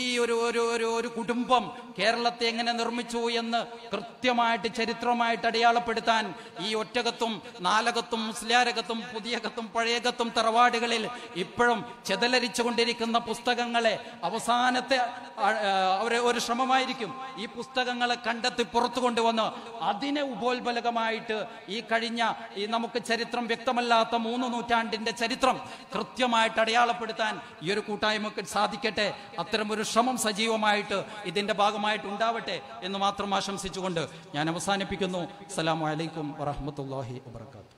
ഈ ഒരു കുടുംബം കേരളത്തെ എങ്ങനെ നിർമ്മിച്ചു എന്ന് കൃത്യമായിട്ട് ചരിത്രമായിട്ട് അടയാളപ്പെടുത്താൻ ഈ ഒറ്റകത്തും നാലകത്തും മുസ്ലിയാരകത്തും പുതിയകത്തും പഴയകത്തും തറവാടുകളിൽ ഇപ്പോഴും ചെതലരിച്ചുകൊണ്ടിരിക്കുന്ന പുസ്തകങ്ങളെ അവസാനത്തെ ഒരു ശ്രമമായിരിക്കും ഈ പുസ്തകങ്ങളെ കണ്ടെത്തി പുറത്തു കൊണ്ടുവന്ന് അതിനെ ഉപോത്ബലകമായിട്ട് ഈ നമുക്ക് ചരിത്രം വ്യക്തമല്ലാത്ത 3 നൂറ്റാണ്ടിന്റെ ചരിത്രം കൃത്യമായിട്ട് അടയാളപ്പെടുത്താൻ ഈ ഒരു കൂട്ടായ്മക്ക് സാധിക്കട്ടെ. അത്തരമൊരു ശ്രമം സജീവമായിട്ട് ഇതിന്റെ ഭാഗമായിട്ട് ഉണ്ടാവട്ടെ എന്ന് മാത്രം ആശംസിച്ചുകൊണ്ട് ഞാൻ അവസാനിപ്പിക്കുന്നു. അസ്സലാമു അലൈക്കും വറഹ്മത്തുള്ളാഹി വബറകാതുഹു.